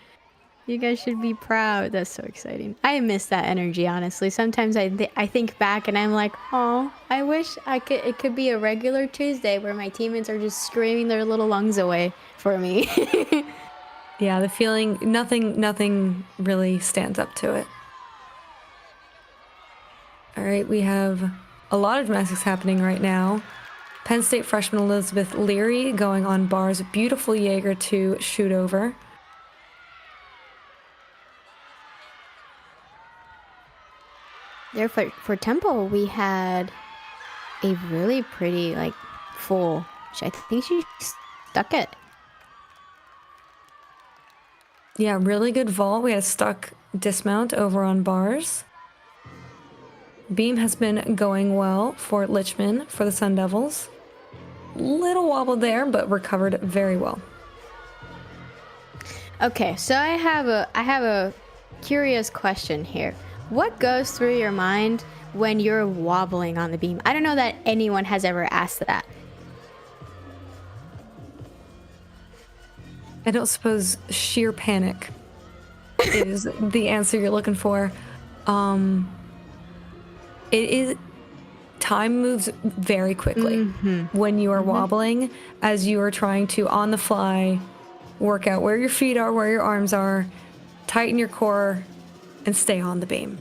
You guys should be proud. That's so exciting. I miss that energy, honestly. Sometimes I think back and I'm like, "Oh, I wish it could be a regular Tuesday where my teammates are just screaming their little lungs away for me." Yeah, the feeling, nothing really stands up to it. All right, we have a lot of gymnastics happening right now. Penn State freshman Elizabeth Leary going on bars. Beautiful Jaeger to shoot over. There for Temple, we had a really pretty like full. I think she stuck it. Yeah, really good vault. We had a stuck dismount over on bars. Beam has been going well for Lichman for the Sun Devils. Little wobble there, but recovered very well. Okay, so I have a curious question here. What goes through your mind when you're wobbling on the beam? I don't know that anyone has ever asked that. I don't suppose sheer panic is the answer you're looking for. It is, time moves very quickly when you are wobbling, as you are trying to on the fly work out where your feet are, where your arms are, tighten your core, and stay on the beam.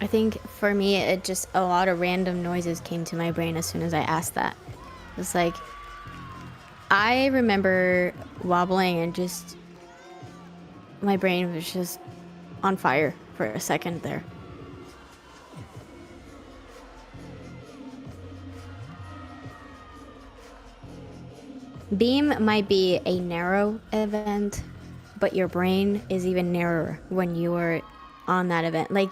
I think for me, it just a lot of random noises came to my brain as soon as I asked that. It's like I remember wobbling and just my brain was just on fire for a second there. Beam might be a narrow event, but your brain is even narrower when you are on that event. Like,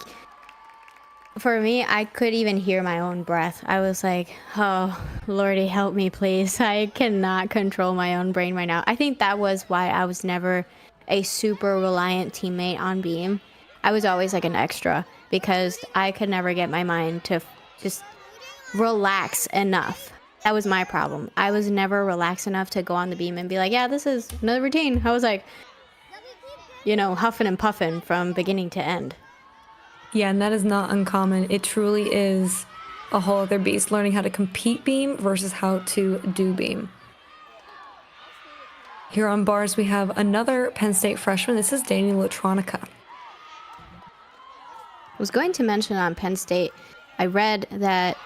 for me, I could even hear my own breath. I was like, oh, Lordy, help me, please. I cannot control my own brain right now. I think that was why I was never a super reliant teammate on Beam. I was always like an extra because I could never get my mind to just relax enough. That was my problem. I was never relaxed enough to go on the Beam and be like, yeah, this is another routine. I was like, huffing and puffing from beginning to end. Yeah, and that is not uncommon. It truly is a whole other beast, learning how to compete beam versus how to do beam. Here on bars, we have another Penn State freshman. This is Daniel Latronica. I was going to mention on Penn State, I read that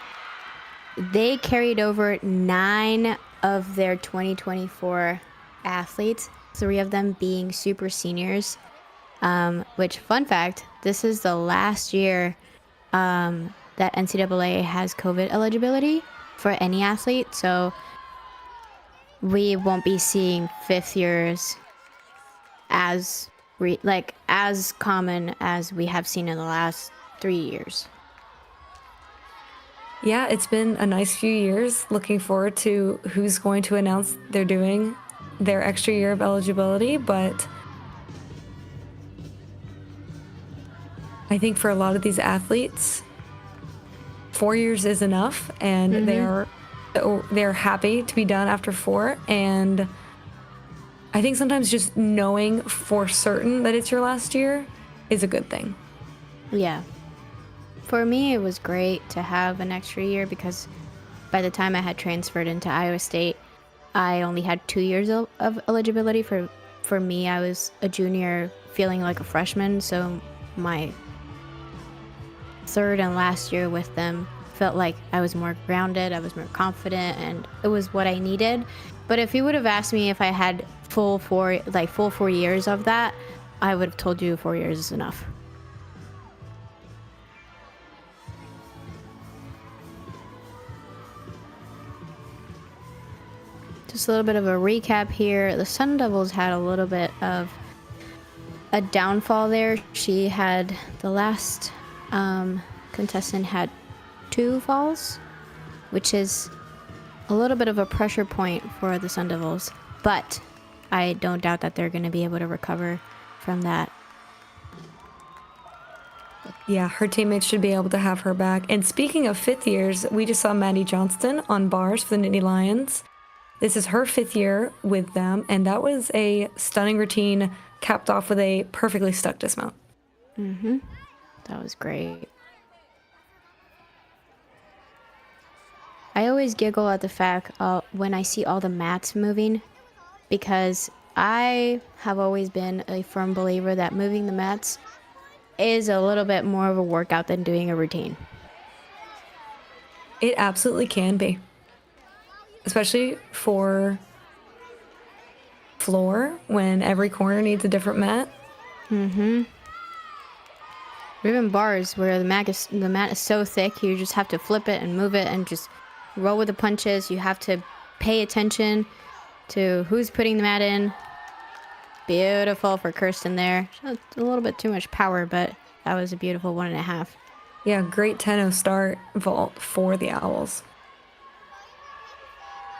they carried over 9 of their 2024 athletes, 3 of them being super seniors. Which, fun fact, this is the last year that NCAA has COVID eligibility for any athlete. So we won't be seeing 5th years as common as we have seen in the last 3 years. Yeah, it's been a nice few years. Looking forward to who's going to announce they're doing their extra year of eligibility, but I think for a lot of these athletes, 4 years is enough, and they're happy to be done after 4. And I think sometimes just knowing for certain that it's your last year is a good thing. Yeah. For me, it was great to have an extra year because by the time I had transferred into Iowa State, I only had 2 years of eligibility. For me, I was a junior feeling like a freshman, so my 3rd and last year with them felt like I was more grounded, I was more confident, and it was what I needed. But if you would have asked me if I had full 4 years of that, I would have told you 4 years is enough. Just a little bit of a recap here. The Sun Devils had a little bit of a downfall there. She had the last contestant had 2 falls, which is a little bit of a pressure point for the Sun Devils, but I don't doubt that they're going to be able to recover from that. Yeah, her teammates should be able to have her back. And speaking of 5th years, we just saw Maddie Johnston on bars for the Nittany Lions. This is her 5th year with them, and that was a stunning routine capped off with a perfectly stuck dismount. That was great. I always giggle at the fact when I see all the mats moving, because I have always been a firm believer that moving the mats is a little bit more of a workout than doing a routine. It absolutely can be. Especially for floor, when every corner needs a different mat. Or even bars where the mat is so thick, you just have to flip it and move it and just roll with the punches. You have to pay attention to who's putting the mat in. Beautiful for Kirsten there. A little bit too much power, but that was a beautiful 1.5. Yeah, great 10-0 start vault for the Owls.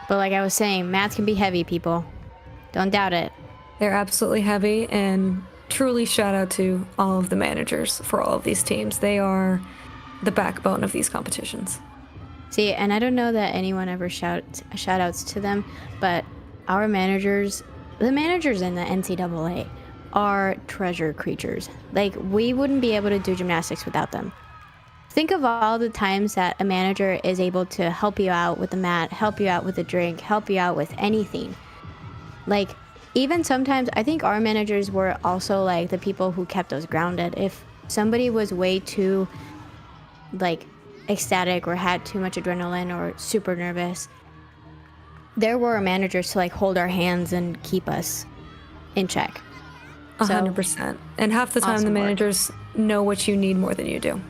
But like I was saying, mats can be heavy, people. Don't doubt it. They're absolutely heavy, and truly shout out to all of the managers for all of these teams. They are the backbone of these competitions. See, and I don't know that anyone ever shout outs to them, but our managers, the managers in the NCAA, are treasure creatures. Like, we wouldn't be able to do gymnastics without them. Think of all the times that a manager is able to help you out with the mat, help you out with a drink, help you out with anything. Like, even sometimes, I think our managers were also like the people who kept us grounded. If somebody was way too, like, ecstatic or had too much adrenaline or super nervous, there were managers to, like, hold our hands and keep us in check. 100%. And half the time, awesome the work. managers know what you need more than you do.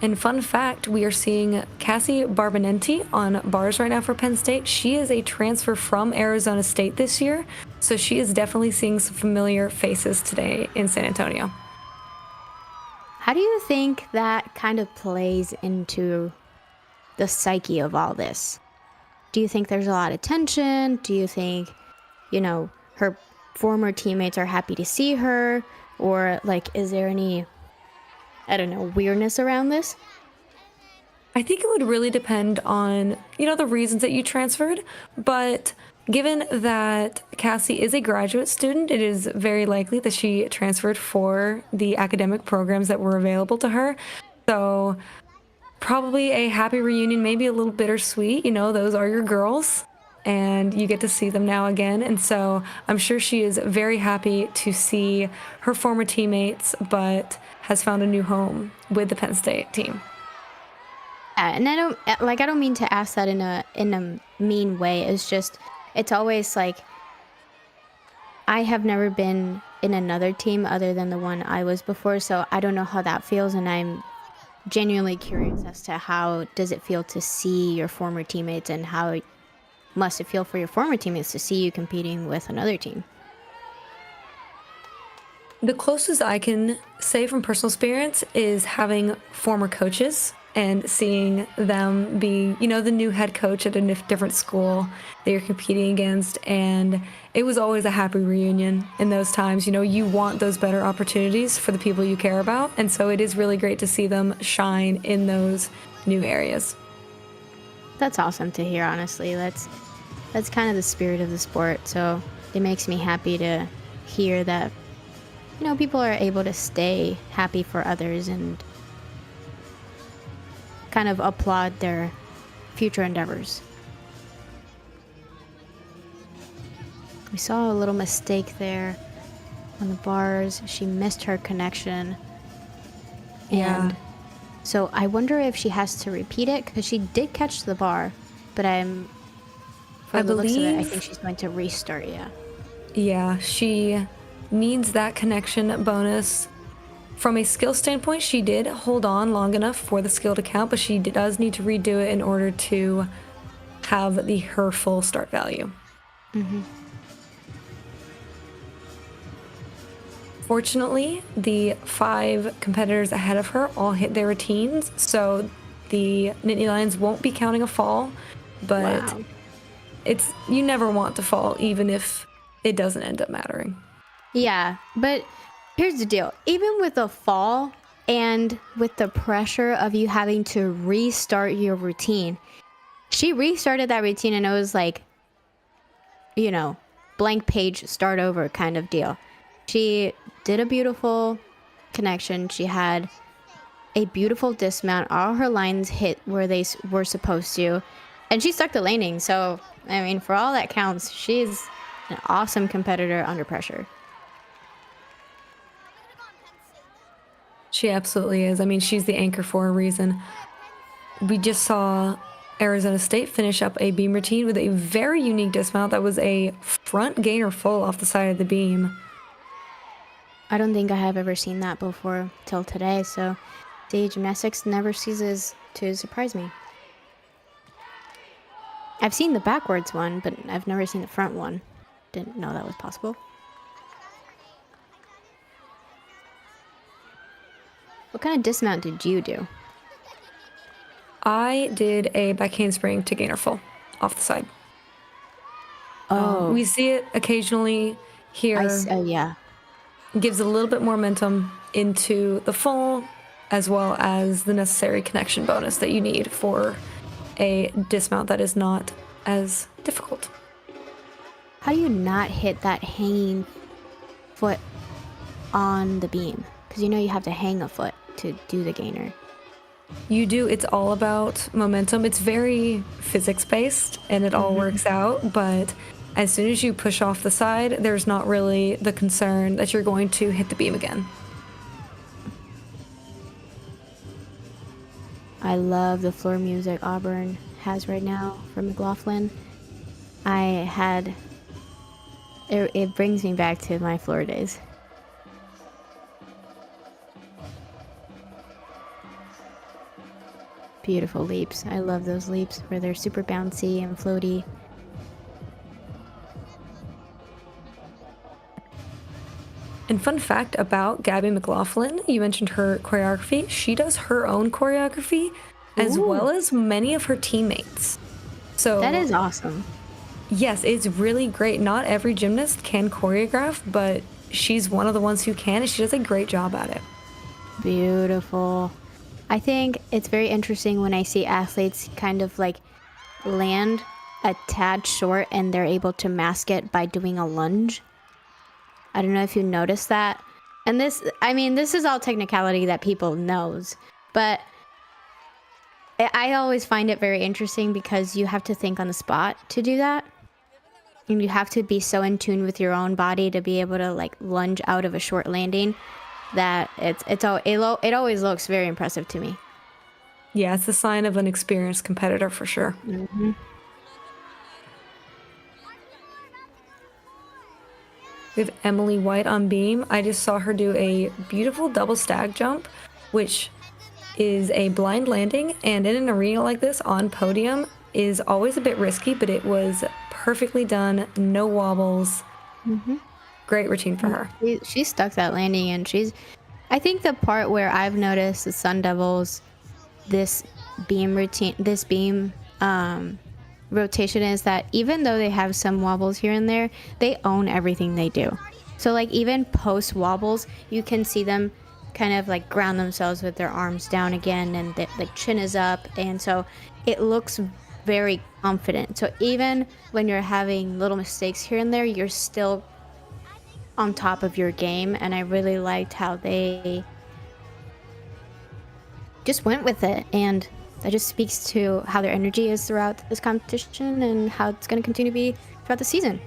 And fun fact, we are seeing Cassie Barbanenti on bars right now for Penn State. She is a transfer from Arizona State this year, so she is definitely seeing some familiar faces today in San Antonio. How do you think that kind of plays into the psyche of all this? Do you think there's a lot of tension? Do you think, her former teammates are happy to see her? Or, is there any, I don't know, weirdness around this? I think it would really depend on, the reasons that you transferred, but given that Cassie is a graduate student, it is very likely that she transferred for the academic programs that were available to her. So probably a happy reunion, maybe a little bittersweet. Those are your girls and you get to see them now again. And so I'm sure she is very happy to see her former teammates, but has found a new home with the Penn State team. And I don't mean to ask that in a mean way. It's always like, I have never been in another team other than the one I was before, so I don't know how that feels, and I'm genuinely curious as to how does it feel to see your former teammates, and how must it feel for your former teammates to see you competing with another team? The closest I can say from personal experience is having former coaches and seeing them be, the new head coach at a different school that you're competing against. And it was always a happy reunion in those times. You want those better opportunities for the people you care about. And so it is really great to see them shine in those new areas. That's awesome to hear, honestly. That's kind of the spirit of the sport. So it makes me happy to hear that, people are able to stay happy for others and kind of applaud their future endeavors. We saw a little mistake there on the bars. She missed her connection. And so I wonder if she has to repeat it, because she did catch the bar, but I think she's going to restart. Yeah, she needs that connection bonus. From a skill standpoint, she did hold on long enough for the skill to count, but she does need to redo it in order to have her full start value. Mm-hmm. Fortunately, the 5 competitors ahead of her all hit their routines, so the Nittany Lions won't be counting a fall, but Wow. You never want to fall, even if it doesn't end up mattering. Yeah, but here's the deal. Even with a fall and with the pressure of you having to restart your routine, she restarted that routine and it was like, blank page, start over kind of deal. She did a beautiful connection. She had a beautiful dismount. All her lines hit where they were supposed to, and she stuck the landing. So, for all that counts, she's an awesome competitor under pressure. She absolutely is. She's the anchor for a reason. We just saw Arizona State finish up a beam routine with a very unique dismount that was a front gainer full off the side of the beam. I don't think I have ever seen that before till today, so the gymnastics never ceases to surprise me. I've seen the backwards one, but I've never seen the front one. Didn't know that was possible. What kind of dismount did you do? I did a back handspring to gainer full off the side. Oh. We see it occasionally here. Yeah. Gives a little bit more momentum into the full, as well as the necessary connection bonus that you need for a dismount that is not as difficult. How do you not hit that hanging foot on the beam? Because you have to hang a foot to do the gainer. You do. It's all about momentum. It's very physics-based, and it all works out, but as soon as you push off the side, there's not really the concern that you're going to hit the beam again. I love the floor music Auburn has right now for McLaughlin. It brings me back to my floor days. Beautiful leaps. I love those leaps where they're super bouncy and floaty. And fun fact about Gabby McLaughlin, you mentioned her choreography. She does her own choreography as Ooh. well as many of her teammates. So That is awesome. yes, it's really great. Not every gymnast can choreograph, but she's one of the ones who can, and she does a great job at it. Beautiful. I think it's very interesting when I see athletes kind of like land a tad short and they're able to mask it by doing a lunge. I don't know if you noticed that. And this, I mean, this is all technicality that people knows, but I always find it very interesting because you have to think on the spot to do that. And you have to be so in tune with your own body to be able to like lunge out of a short landing that it always looks very impressive to me. Yeah, it's a sign of an experienced competitor for sure. We have Emily White on beam. I just saw her do a beautiful double stag jump, which is a blind landing, and in an arena like this on podium is always a bit risky, but it was perfectly done, no wobbles. Great routine for her. She stuck that landing, and I think the part where I've noticed the Sun Devils this beam rotation is that even though they have some wobbles here and there, they own everything they do. So like even post wobbles, you can see them kind of like ground themselves with their arms down again, and like chin is up, and so it looks very confident. So even when you're having little mistakes here and there, you're still on top of your game, and I really liked how they just went with it, and that just speaks to how their energy is throughout this competition and how it's going to continue to be throughout the season.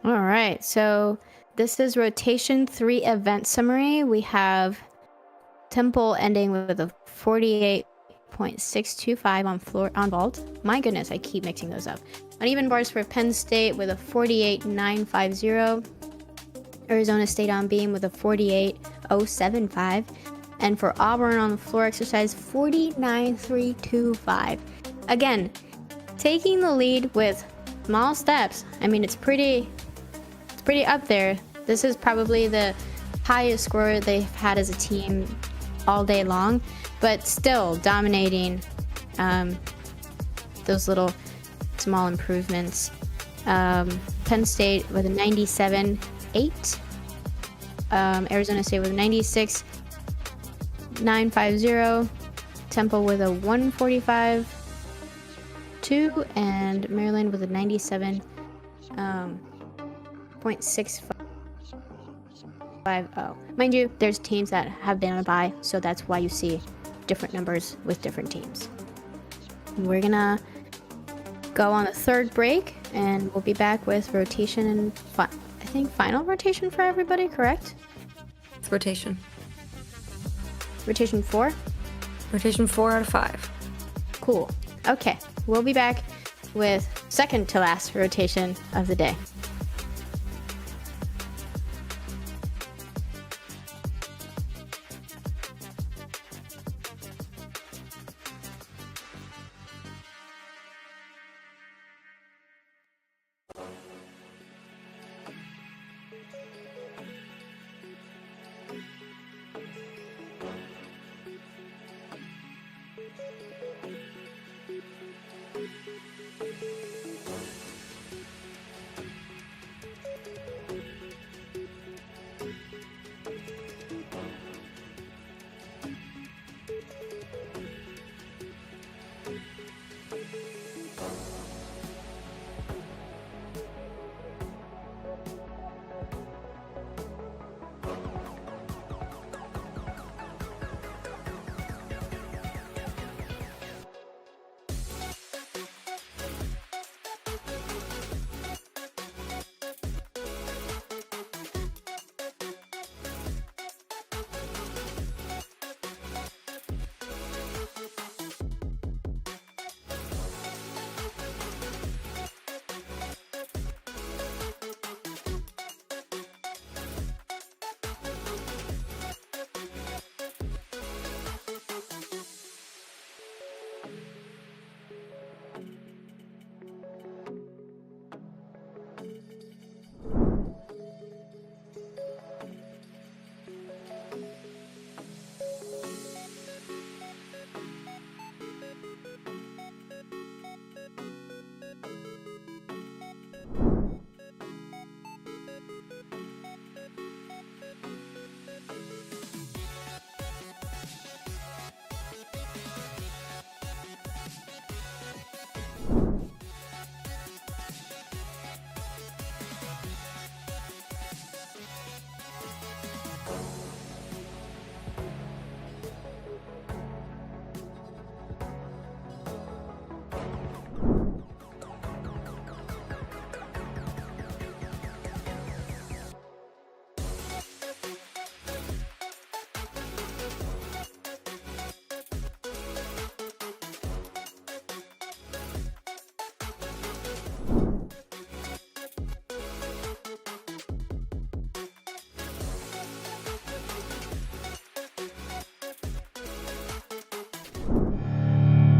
All right, so this is rotation 3 event summary. We have Temple ending with a 48.625 on vault. My goodness, I keep mixing those up. Uneven bars for Penn State with a 48.950. Arizona State on beam with a 48.075. And for Auburn on the floor exercise, 49.325. Again, taking the lead with small steps. I mean, it's pretty up there. This is probably the highest score they've had as a team all day long, but still dominating those little small improvements. Penn State with a 97.8. Arizona State with a 96.950. Temple with a 145.2, and Maryland with a 97.650. Mind you, there's teams that have been on a bye, so that's why you see different numbers with different teams. We're gonna go on the third break, and we'll be back with rotation and I think final rotation for everybody, correct? It's rotation. Rotation 4? Rotation 4 out of 5. Cool. Okay, we'll be back with second to last rotation of the day.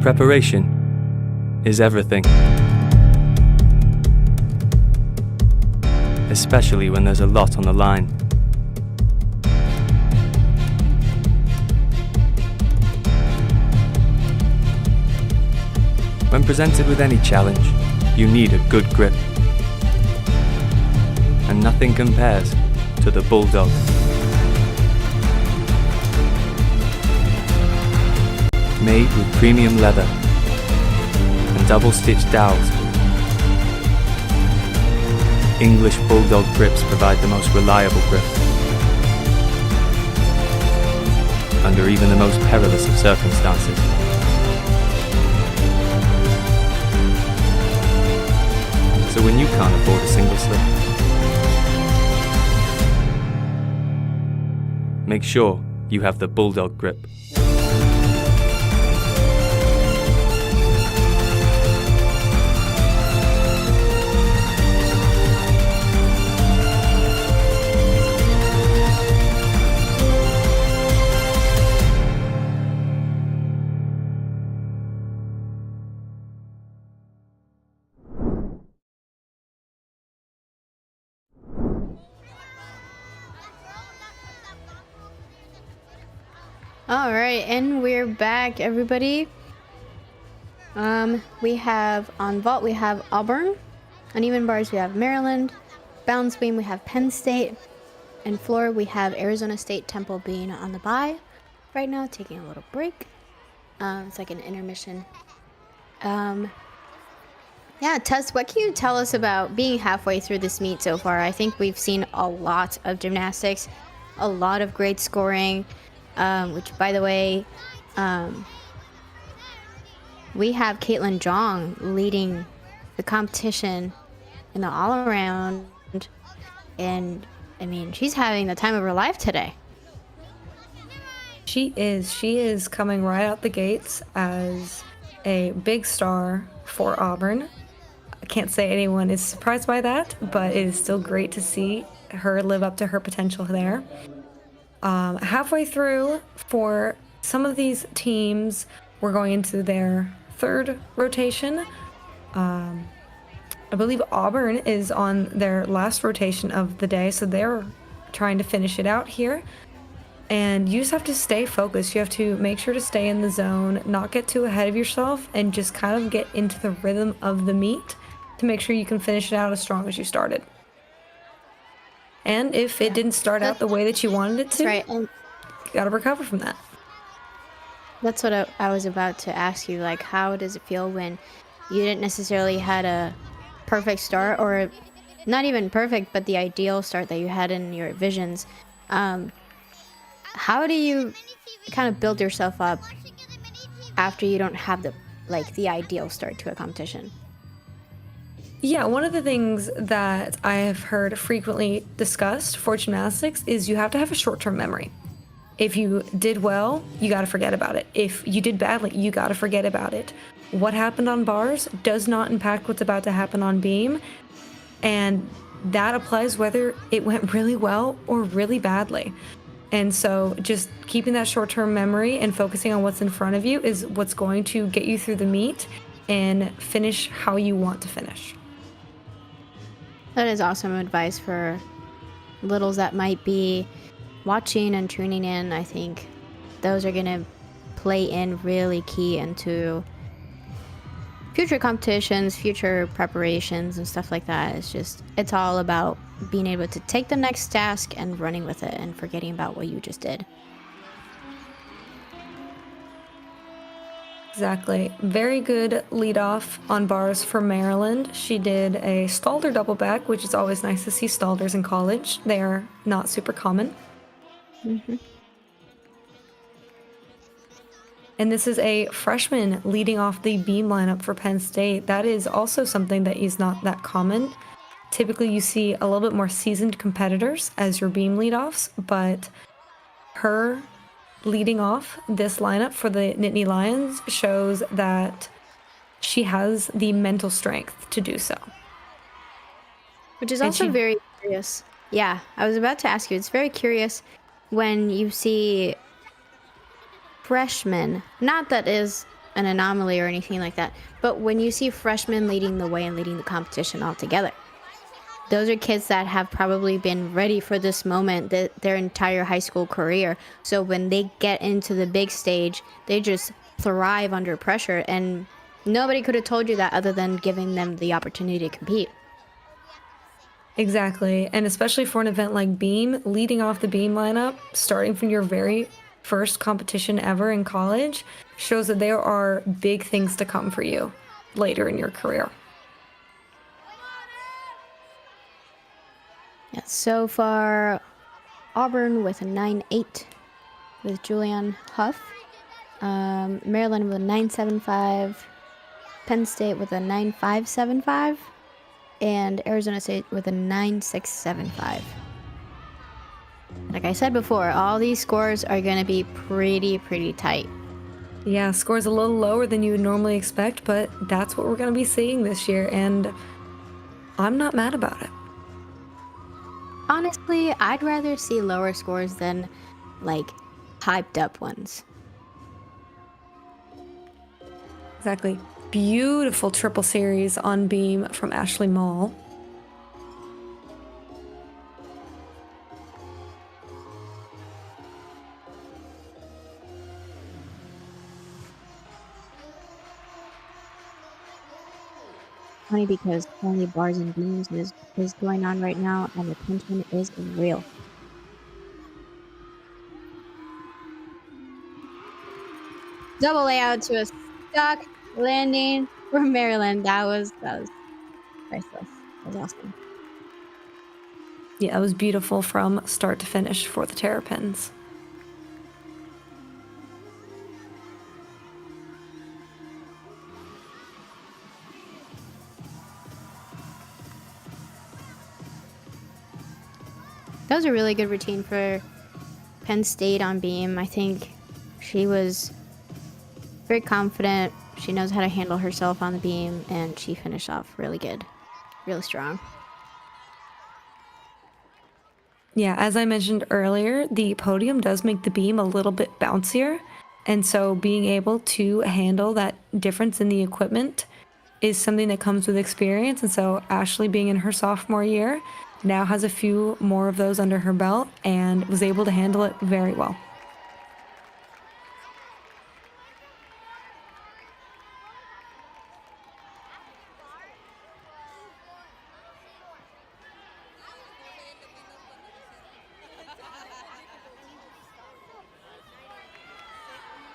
Preparation is everything. Especially when there's a lot on the line. When presented with any challenge, you need a good grip. And nothing compares to the Bulldog. Made with premium leather and double-stitched dowels, English Bulldog grips provide the most reliable grip under even the most perilous of circumstances. So when you can't afford a single slip, make sure you have the Bulldog grip. All right, and we're back, everybody. We have on vault, we have Auburn. On even bars, we have Maryland. Balance beam, we have Penn State. And floor, we have Arizona State Temple being on the bye right now, taking a little break. It's like an intermission. Yeah, Tess, what can you tell us about being halfway through this meet so far? I think we've seen a lot of gymnastics, a lot of great scoring. Which, by the way, we have Caitlin Jong leading the competition in the all-around, and I mean, she's having the time of her life today. She is coming right out the gates as a big star for Auburn. I can't say anyone is surprised by that, but it is still great to see her live up to her potential there. Halfway through, for some of these teams, we're going into their third rotation. I believe Auburn is on their last rotation of the day, so they're trying to finish it out here. And you just have to stay focused. You have to make sure to stay in the zone, not get too ahead of yourself, and just kind of get into the rhythm of the meet to make sure you can finish it out as strong as you started. And if it didn't start out the way that you wanted it to, That's right. And you gotta recover from that. that's what I was about to ask you. Like, how does it feel when you didn't necessarily had a perfect start, or not even perfect, but the ideal start that you had in your visions? How do you kind of build yourself up after you don't have the ideal start to a competition? Yeah, one of the things that I have heard frequently discussed for gymnastics is you have to have a short-term memory. If you did well, you got to forget about it. If you did badly, you got to forget about it. What happened on bars does not impact what's about to happen on beam, and that applies whether it went really well or really badly. And so just keeping that short-term memory and focusing on what's in front of you is what's going to get you through the meet and finish how you want to finish. That is awesome advice for littles that might be watching and tuning in. I think those are going to play in really key into future competitions, future preparations, and stuff like that. It's all about being able to take the next task and running with it and forgetting about what you just did. Exactly. Very good lead off on bars for Maryland. She did a Stalder double back, which is always nice to see Stalders in college. They are not super common. Mm-hmm. And this is a freshman leading off the beam lineup for Penn State. That is also something that is not that common. Typically you see a little bit more seasoned competitors as your beam leadoffs, but her leading off this lineup for the Nittany Lions shows that she has the mental strength to do so. Which is also very curious. Yeah, I was about to ask you. It's very curious when you see freshmen, not that is an anomaly or anything like that. But when you see freshmen leading the way and leading the competition altogether, those are kids that have probably been ready for this moment their entire high school career. So when they get into the big stage, they just thrive under pressure. And nobody could have told you that other than giving them the opportunity to compete. Exactly. And especially for an event like Beam, leading off the Beam lineup, starting from your very first competition ever in college, shows that there are big things to come for you later in your career. Yeah, so far, Auburn with a 9.8 with Julian Huff. Maryland with a 9.75. Penn State with a 9.575. And Arizona State with a 9.675. Like I said before, all these scores are going to be pretty tight. Yeah, scores a little lower than you would normally expect, but that's what we're going to be seeing this year, and I'm not mad about it. Honestly, I'd rather see lower scores than like hyped up ones. Exactly. Beautiful triple series on Beam from Ashley Mall. Funny because only bars and beams is going on right now, and the tension is real. Double layout to a stuck landing for Maryland. That was priceless. That was awesome. Yeah, it was beautiful from start to finish for the Terrapins. That was a really good routine for Penn State on beam. I think she was very confident. She knows how to handle herself on the beam, and she finished off really good, really strong. Yeah, as I mentioned earlier, the podium does make the beam a little bit bouncier. And so being able to handle that difference in the equipment is something that comes with experience. And so Ashley, being in her sophomore year, now has a few more of those under her belt and was able to handle it very well.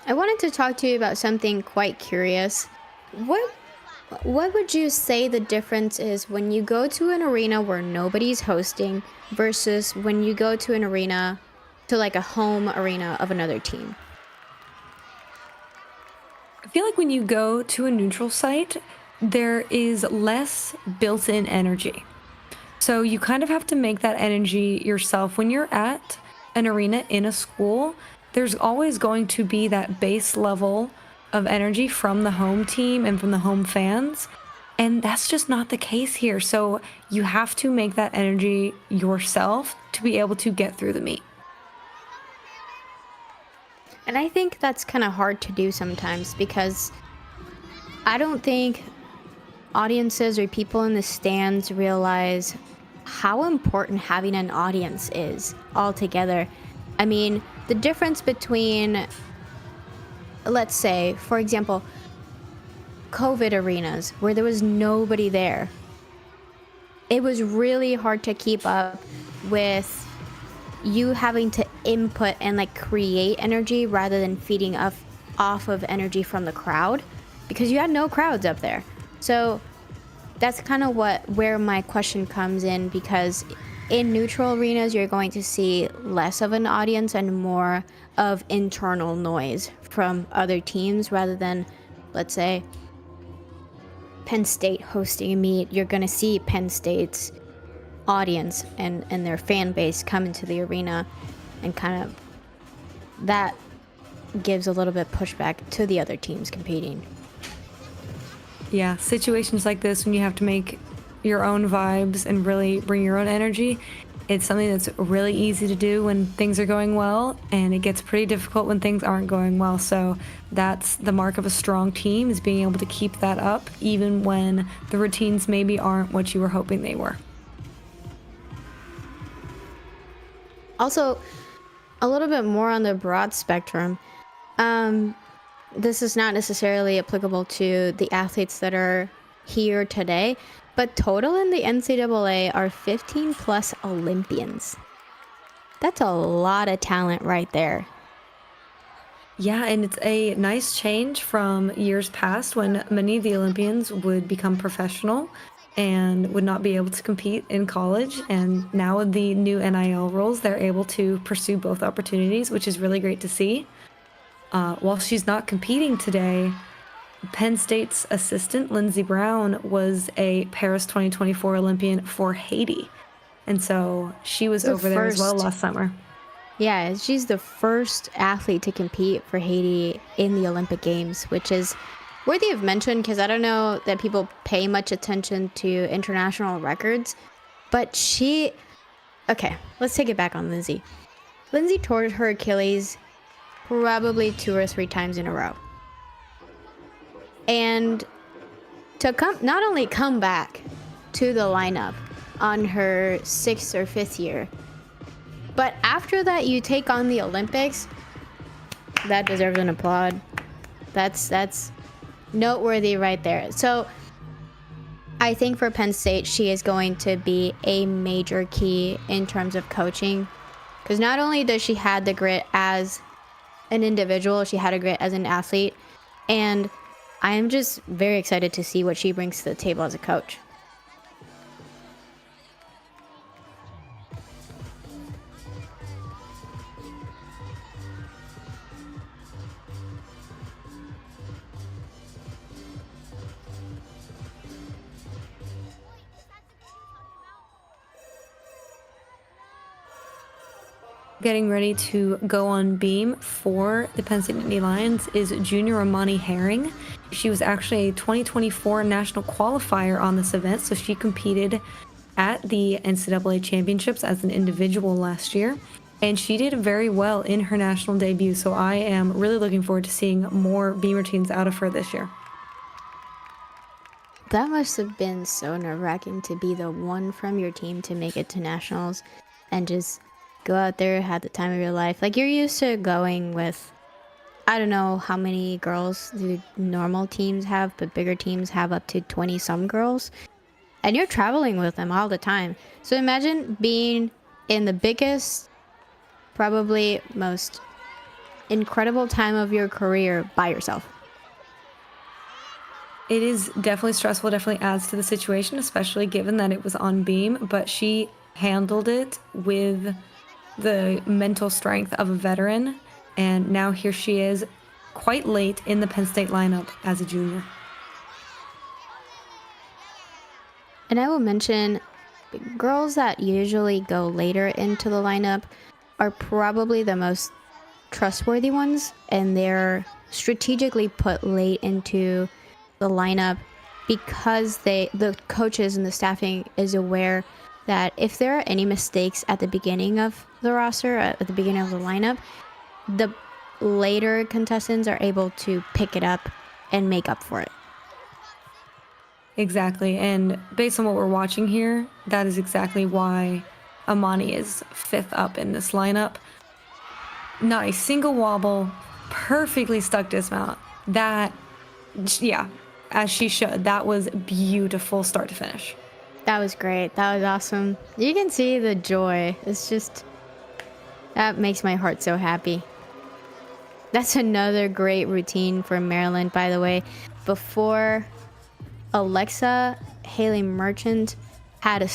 I wanted to talk to you about something quite curious. What would you say the difference is when you go to an arena where nobody's hosting versus when you go to an arena, to like a home arena of another team? I feel like when you go to a neutral site, there is less built-in energy. So you kind of have to make that energy yourself. When you're at an arena in a school, there's always going to be that base level of energy from the home team and from the home fans. And that's just not the case here. So you have to make that energy yourself to be able to get through the meet. And I think that's kind of hard to do sometimes because I don't think audiences or people in the stands realize how important having an audience is altogether. I mean, the difference between, let's say, for example, COVID arenas where there was nobody there. It was really hard to keep up with you having to input and like create energy rather than feeding off of energy from the crowd because you had no crowds up there. So that's kind of where my question comes in, because in neutral arenas you're going to see less of an audience and more of internal noise from other teams rather than, let's say, Penn State hosting a meet. You're going to see Penn State's audience and their fan base come into the arena, and kind of that gives a little bit pushback to the other teams competing. Yeah, situations like this when you have to make your own vibes and really bring your own energy, It's something that's really easy to do when things are going well, and it gets pretty difficult when things aren't going well. So that's the mark of a strong team, is being able to keep that up even when the routines maybe aren't what you were hoping they were. Also, a little bit more on the broad spectrum. This is not necessarily applicable to the athletes that are here today, but total in the NCAA are 15 plus Olympians. That's a lot of talent right there. Yeah, and it's a nice change from years past when many of the Olympians would become professional and would not be able to compete in college. And now with the new NIL rules, they're able to pursue both opportunities, which is really great to see. While she's not competing today, Penn State's assistant, Lindsey Brown, was a Paris 2024 Olympian for Haiti. And so she was over there as well last summer. Yeah, she's the first athlete to compete for Haiti in the Olympic Games, which is worthy of mention because I don't know that people pay much attention to international records. But okay, let's take it back on Lindsey. Lindsey tore her Achilles probably 2 or 3 times in a row. And to not only come back to the lineup on her 6th or 5th year, but after that you take on the Olympics, that deserves an applaud. That's noteworthy right there. So I think for Penn State, she is going to be a major key in terms of coaching, because not only does she have the grit as an individual, she had a grit as an athlete, and I am just very excited to see what she brings to the table as a coach. Getting ready to go on beam for the Penn State Nittany Lions is junior Amani Herring. She was actually a 2024 national qualifier on this event, so she competed at the NCAA championships as an individual last year, and she did very well in her national debut, so I am really looking forward to seeing more beam routines out of her this year. That must have been so nerve-wracking to be the one from your team to make it to nationals and just go out there, have the time of your life. Like, you're used to going with, I don't know how many girls the normal teams have, but bigger teams have up to 20 some girls, and you're traveling with them all the time. So imagine being in the biggest, probably most incredible time of your career by yourself. It is definitely stressful, definitely adds to the situation, especially given that it was on beam, but she handled it with the mental strength of a veteran, and now here she is quite late in the Penn State lineup as a junior. And I will mention, girls that usually go later into the lineup are probably the most trustworthy ones, and they're strategically put late into the lineup because the coaches and the staffing is aware that if there are any mistakes at the beginning of the roster, at the beginning of the lineup, the later contestants are able to pick it up and make up for it. Exactly, and based on what we're watching here, that is exactly why Amani is 5th up in this lineup. Not a single wobble, perfectly stuck dismount. That, yeah, as she should. That was beautiful start to finish. That was great. That was awesome. You can see the joy. It's just, that makes my heart so happy. That's another great routine for Maryland, by the way. Before Alexa, Haley Merchant had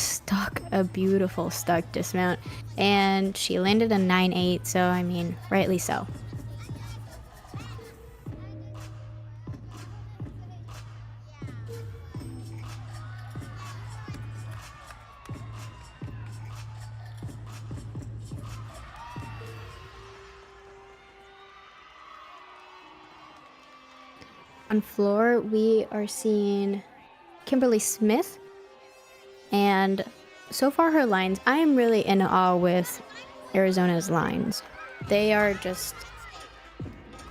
a beautiful stuck dismount, and she landed a 9.8, so I mean, rightly so. On floor, we are seeing Kimberly Smith, and so far her lines, I am really in awe with Arizona's lines. They are just,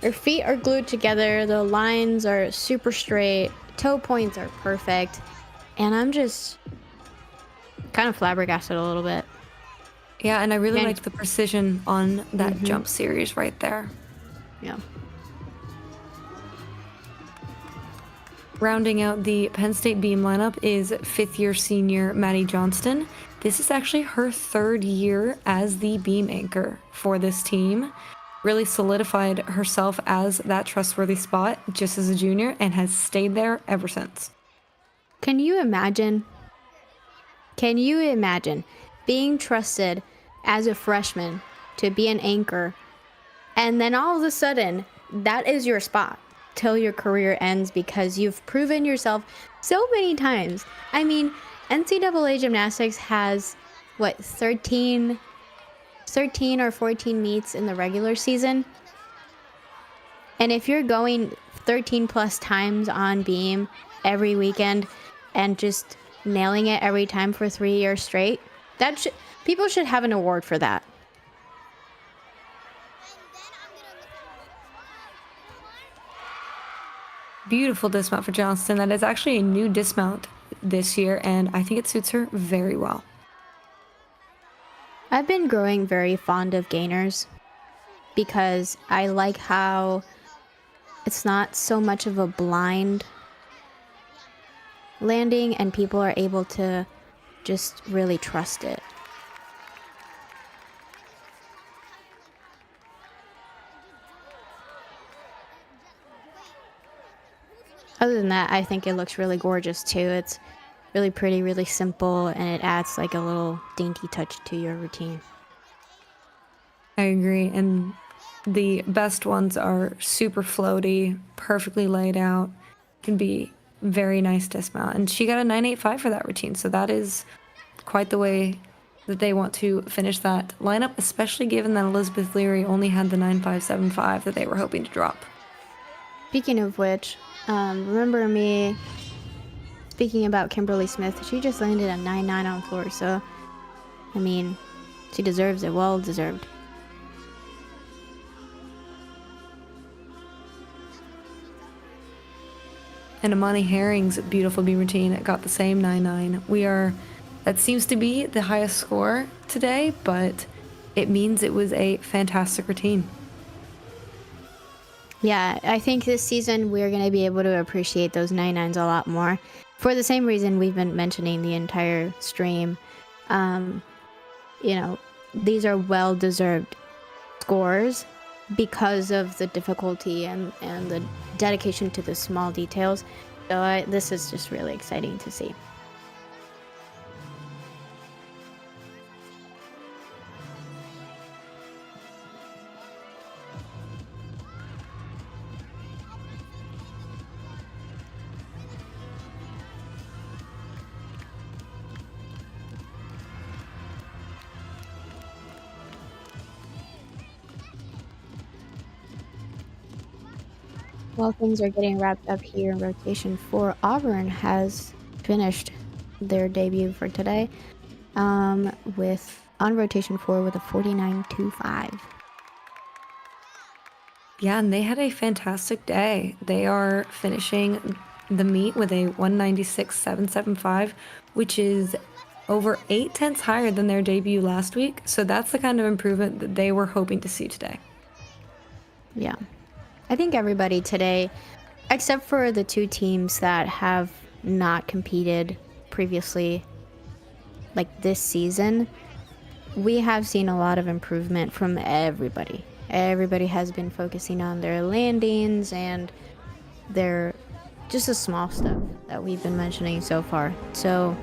their feet are glued together, the lines are super straight, toe points are perfect, and I'm just kind of flabbergasted a little bit. Yeah, and I really Yeah. liked the precision on that jump series right there. Yeah. Rounding out the Penn State beam lineup is fifth-year senior Maddie Johnston. This is actually her third year as the beam anchor for this team. Really solidified herself as that trustworthy spot just as a junior and has stayed there ever since. Can you imagine? Can you imagine being trusted as a freshman to be an anchor, and then all of a sudden that is your spot till your career ends because you've proven yourself so many times? I mean, NCAA gymnastics has what, 13 or 14 meets in the regular season, and if you're going 13 plus times on beam every weekend and just nailing it every time for 3 years straight, people should have an award for that. Beautiful dismount for Johnston. That is actually a new dismount this year, and I think it suits her very well. I've been growing very fond of gainers because I like how it's not so much of a blind landing and people are able to just really trust it. Other than that, I think it looks really gorgeous too. It's really pretty, really simple, and it adds like a little dainty touch to your routine. I agree, and the best ones are super floaty, perfectly laid out, can be very nice dismount. And she got a 9.85 for that routine, so that is quite the way that they want to finish that lineup, especially given that Elizabeth Leary only had the 9.575 that they were hoping to drop. Speaking of which, remember me speaking about Kimberly Smith? She just landed a 9.9 on floor, so I mean, she deserves it. Well deserved. And Amani Herring's beautiful beam routine got the same 9.9. That seems to be the highest score today, but it means it was a fantastic routine. Yeah, I think this season we're going to be able to appreciate those 9.9s a lot more for the same reason we've been mentioning the entire stream. These are well-deserved scores because of the difficulty and the dedication to the small details. So this is just really exciting to see. While things are getting wrapped up here in rotation 4, Auburn has finished their debut for today on rotation 4 with a 49.25. Yeah, and they had a fantastic day. They are finishing the meet with a 196.775, which is over 0.8 higher than their debut last week. So that's the kind of improvement that they were hoping to see today. Yeah. I think everybody today, except for the two teams that have not competed previously, like this season, we have seen a lot of improvement from everybody. Everybody has been focusing on their landings and their just the small stuff that we've been mentioning so far. So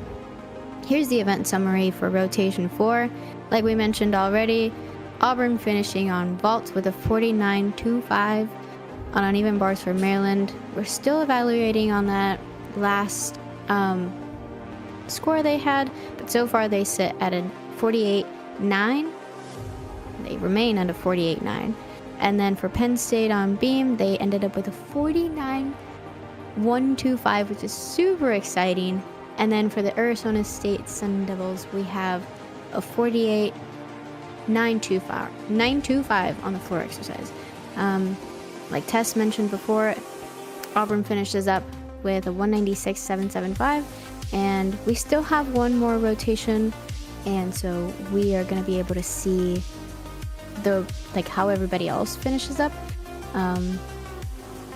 here's the event summary for rotation 4. Like we mentioned already, Auburn finishing on vaults with a 49.25. On uneven bars for Maryland. We're still evaluating on that last score they had, but so far they sit at a 48.9. They remain at a 48.9. And then for Penn State on beam, they ended up with a 49.125, which is super exciting. And then for the Arizona State Sun Devils, we have a 48-925 on the floor exercise. Like Tess mentioned before, Auburn finishes up with a 196-775, and we still have one more rotation, and so we are going to be able to see how everybody else finishes up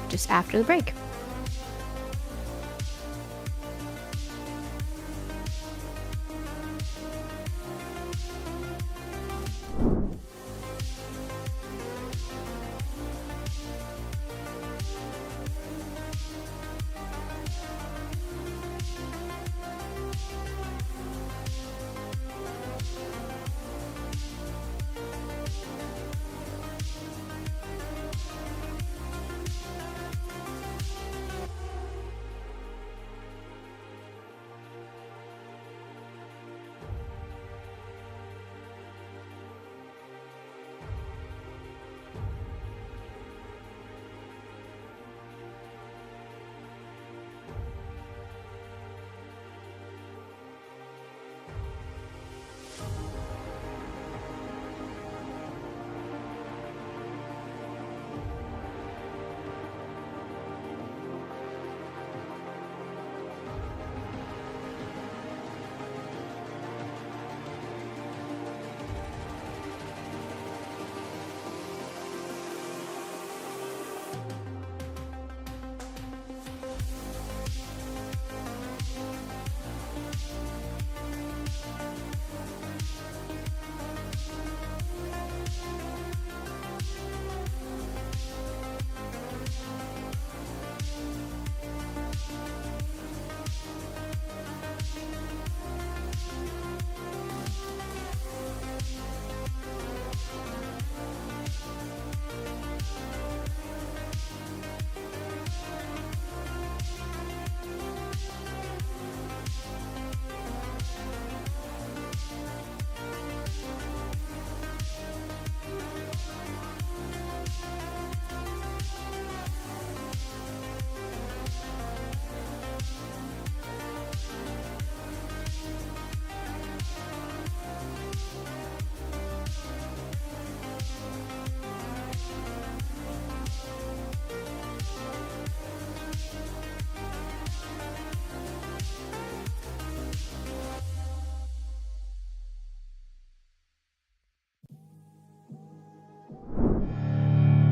just after the break.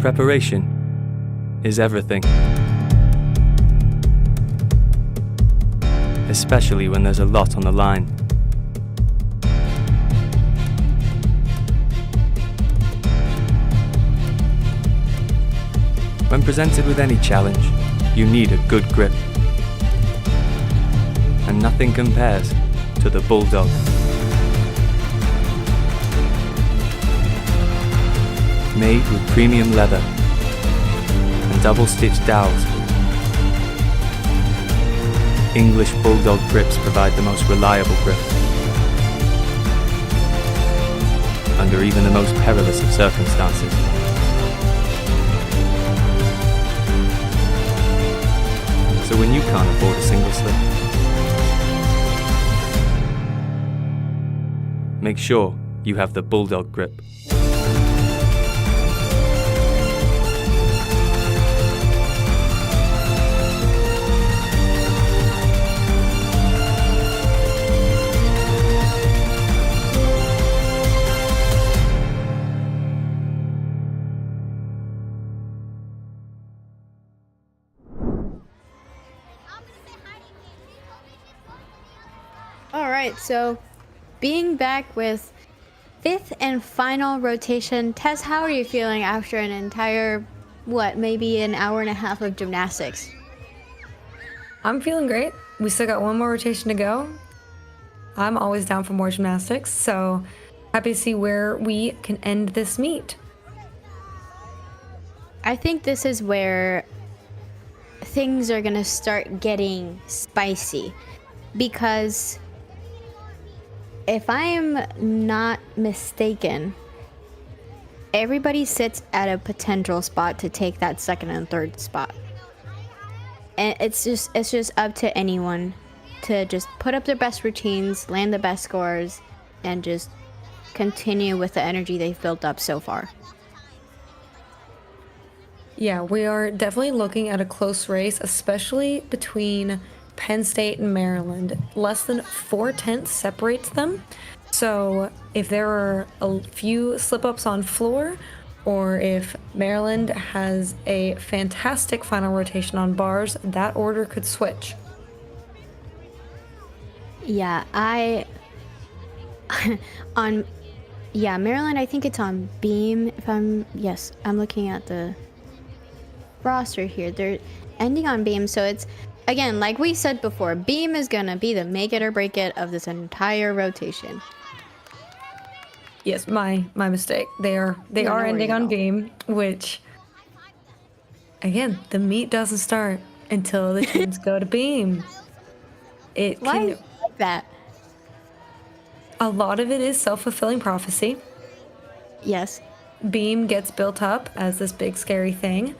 Preparation is everything. Especially when there's a lot on the line. When presented with any challenge, you need a good grip. And nothing compares to the Bulldog. Made with premium leather and double-stitched dowels, English Bulldog grips provide the most reliable grip under even the most perilous of circumstances. So when you can't afford a single slip, make sure you have the Bulldog grip. All right, so being back with fifth and final rotation. Tess, how are you feeling after an entire, maybe an hour and a half of gymnastics? I'm feeling great. We still got one more rotation to go. I'm always down for more gymnastics, so happy to see where we can end this meet. I think this is where things are gonna start getting spicy, because if I am not mistaken, everybody sits at a potential spot to take that second and third spot. And it's just up to anyone to just put up their best routines, land the best scores, and just continue with the energy they've built up so far. Yeah, we are definitely looking at a close race, especially between Penn State and Maryland. Less than 4/10 separates them. So if there are a few slip-ups on floor, or if Maryland has a fantastic final rotation on bars, that order could switch. Yeah, Maryland, I think it's on beam. Yes, I'm looking at the roster here. They're ending on beam, so it's, again, like we said before, beam is gonna be the make it or break it of this entire rotation. Yes, my mistake. They are no ending worries at on all. beam, which again, the meet doesn't start until the teams go to beam. It Why can is it like that? A lot of it is self-fulfilling prophecy. Yes. Beam gets built up as this big scary thing.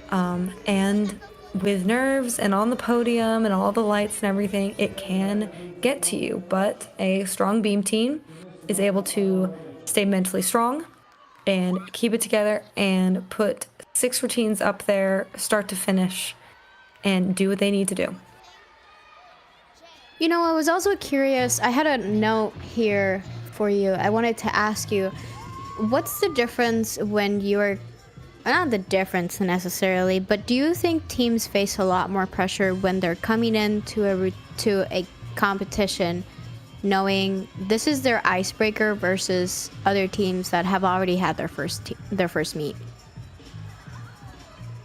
And with nerves and on the podium and all the lights and everything, it can get to you. But a strong beam team is able to stay mentally strong and keep it together and put 6 routines up there, start to finish, and do what they need to do. You know, I was also curious. I had a note here for you. I wanted to ask you, what's the difference when you're, not the difference necessarily, but do you think teams face a lot more pressure when they're coming into a competition knowing this is their icebreaker versus other teams that have already had their first meet?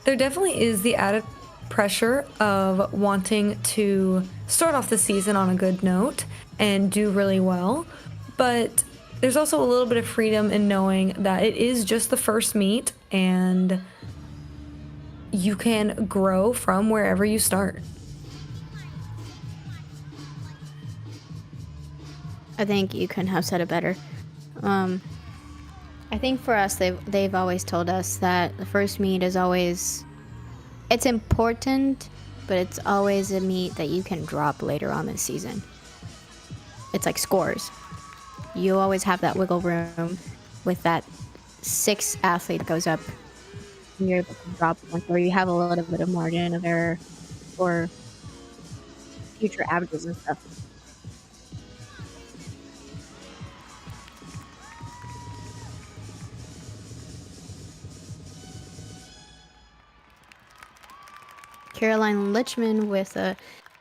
There definitely is the added pressure of wanting to start off the season on a good note and do really well, but there's also a little bit of freedom in knowing that it is just the first meet and you can grow from wherever you start. I think you couldn't have said it better. I think for us, they've always told us that the first meet is always, it's important, but it's always a meet that you can drop later on this season. It's like scores. You always have that wiggle room with that 6th athlete that goes up. And you're able to drop one, or you have a little bit of margin of error for future averages and stuff. Caroline Lichman with a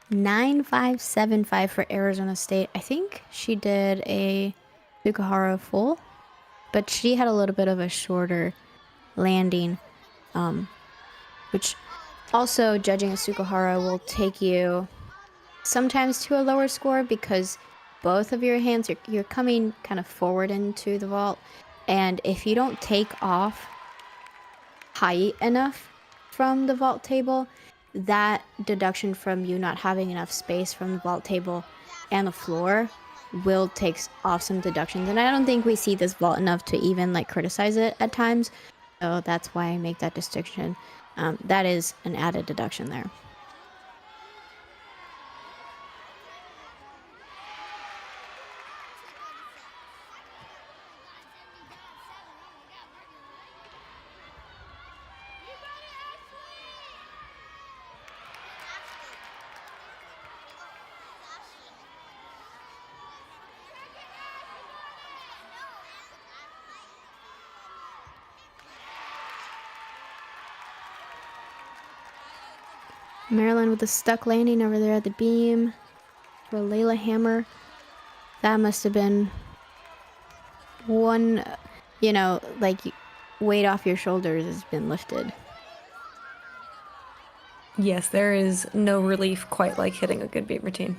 9.575 for Arizona State. I think she did a Tsukahara full, but she had a little bit of a shorter landing, which also, judging a Tsukahara will take you sometimes to a lower score because both of your hands, you're coming kind of forward into the vault, and if you don't take off height enough from the vault table, that deduction from you not having enough space from the vault table and the floor will take off some deductions, and I don't think we see this vault enough to even like criticize it at times, so that's why I make that distinction. That is an added deduction there. Maryland with a stuck landing over there at the beam for Layla Hammer. That must have been one, like weight off your shoulders has been lifted. Yes, there is no relief quite like hitting a good beat routine.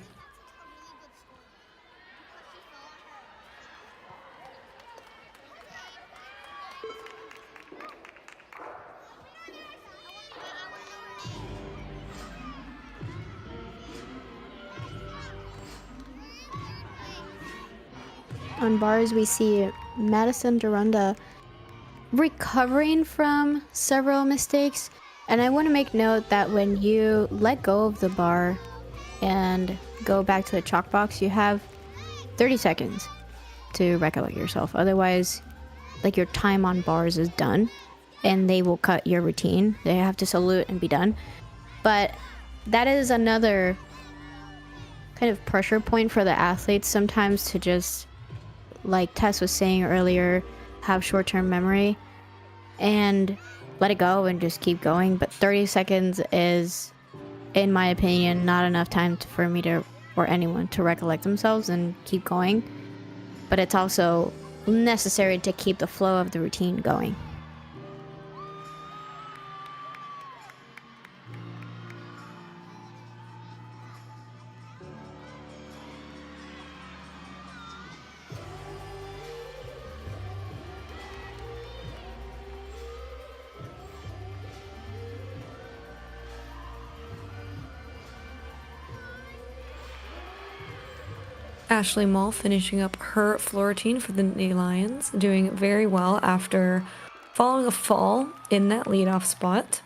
On bars, we see Madison Durunda recovering from several mistakes. And I want to make note that when you let go of the bar and go back to the chalk box, you have 30 seconds to recollect yourself. Otherwise, like, your time on bars is done and they will cut your routine. They have to salute and be done. But that is another kind of pressure point for the athletes sometimes, to just, like Tess was saying earlier, have short-term memory and let it go and just keep going. But 30 seconds is, in my opinion, not enough time for me to, or anyone, to recollect themselves and keep going. But it's also necessary to keep the flow of the routine going. Ashley Mull finishing up her floor routine for the Nittany Lions, doing very well after following a fall in that leadoff spot.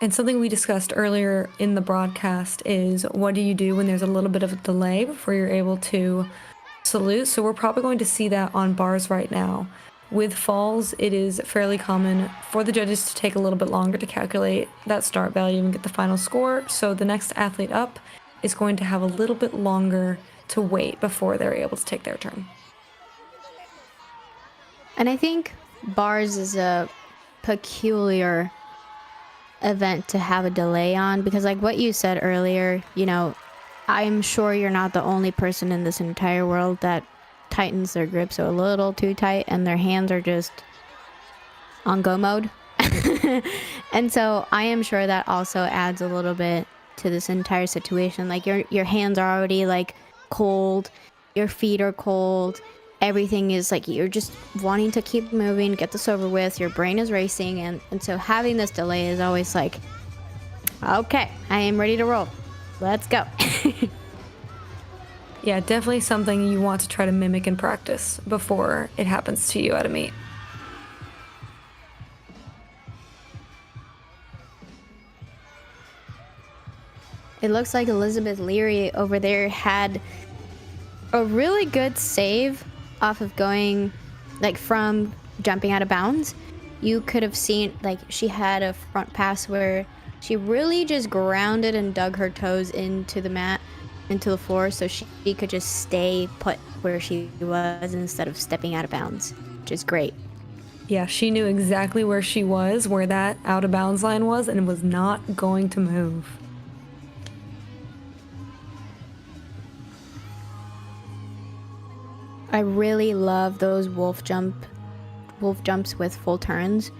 And something we discussed earlier in the broadcast is, what do you do when there's a little bit of a delay before you're able to salute? So we're probably going to see that on bars right now. With falls, it is fairly common for the judges to take a little bit longer to calculate that start value and get the final score. So the next athlete up is going to have a little bit longer to wait before they're able to take their turn. And I think bars is a peculiar event to have a delay on, because like what you said earlier, you know, I'm sure you're not the only person in this entire world that tightens their grips a little too tight and their hands are just on go mode. And so I am sure that also adds a little bit to this entire situation. Like your hands are already like cold, your feet are cold, everything is like, you're just wanting to keep moving, get this over with, your brain is racing, and so having this delay is always like, okay, I am ready to roll, let's go. Yeah, definitely something you want to try to mimic and practice before it happens to you at a meet. It looks like Elizabeth Leary over there had a really good save off of going, like, from jumping out of bounds. You could have seen, like, she had a front pass where she really just grounded and dug her toes into the mat, into the floor, so she could just stay put where she was instead of stepping out of bounds, which is great. Yeah, she knew exactly where she was, where that out of bounds line was, and was not going to move. I really love those wolf jumps with full turns.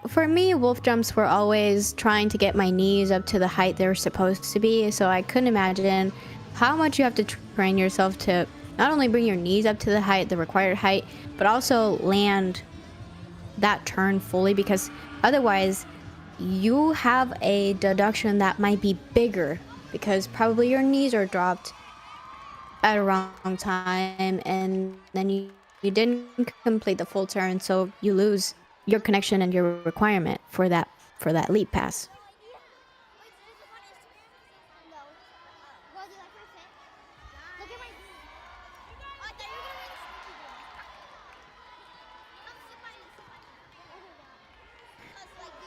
For me, wolf jumps were always trying to get my knees up to the height they were supposed to be, so I couldn't imagine how much you have to train yourself to not only bring your knees up to the height, the required height, but also land that turn fully, because otherwise you have a deduction that might be bigger because probably your knees are dropped at a wrong time, and then you didn't complete the full turn, so you lose your connection and your requirement for that leap pass.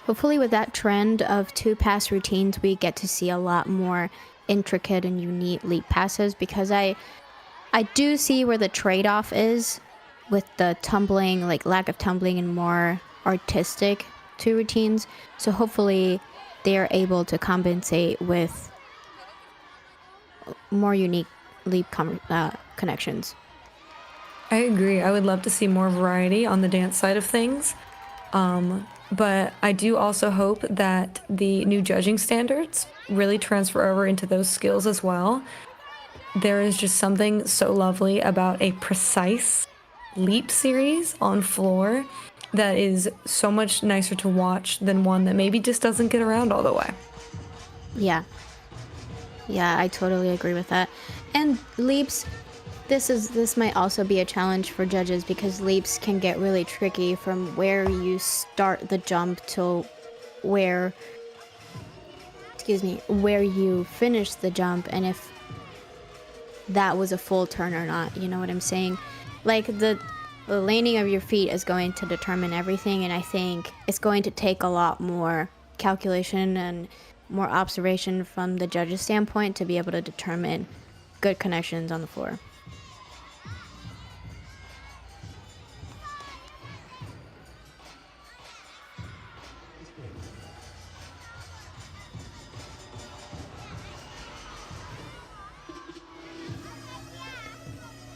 Hopefully with that trend of 2-pass routines, we get to see a lot more intricate and unique leap passes, because I do see where the trade-off is with the tumbling, like lack of tumbling and more artistic 2 routines. So hopefully they are able to compensate with more unique leap connections. I agree. I would love to see more variety on the dance side of things. But I do also hope that the new judging standards really transfer over into those skills as well. There is just something so lovely about a precise leap series on floor that is so much nicer to watch than one that maybe just doesn't get around all the way. Yeah, I totally agree with that. And leaps, This might also be a challenge for judges because leaps can get really tricky from where you start the jump to where where you finish the jump, and if that was a full turn or not, you know what I'm saying? Like the landing of your feet is going to determine everything, and I think it's going to take a lot more calculation and more observation from the judge's standpoint to be able to determine good connections on the floor.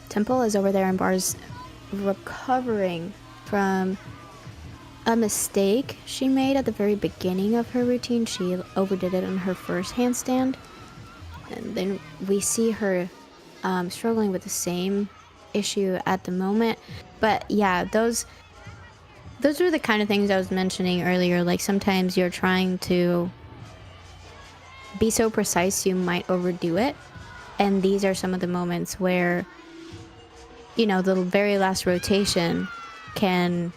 Temple is over there in bars recovering from a mistake she made at the very beginning of her routine. She overdid it on her first handstand, and then we see her struggling with the same issue at the moment. But yeah, those are the kind of things I was mentioning earlier. Like sometimes you're trying to be so precise you might overdo it, and these are some of the moments where, you know, the very last rotation can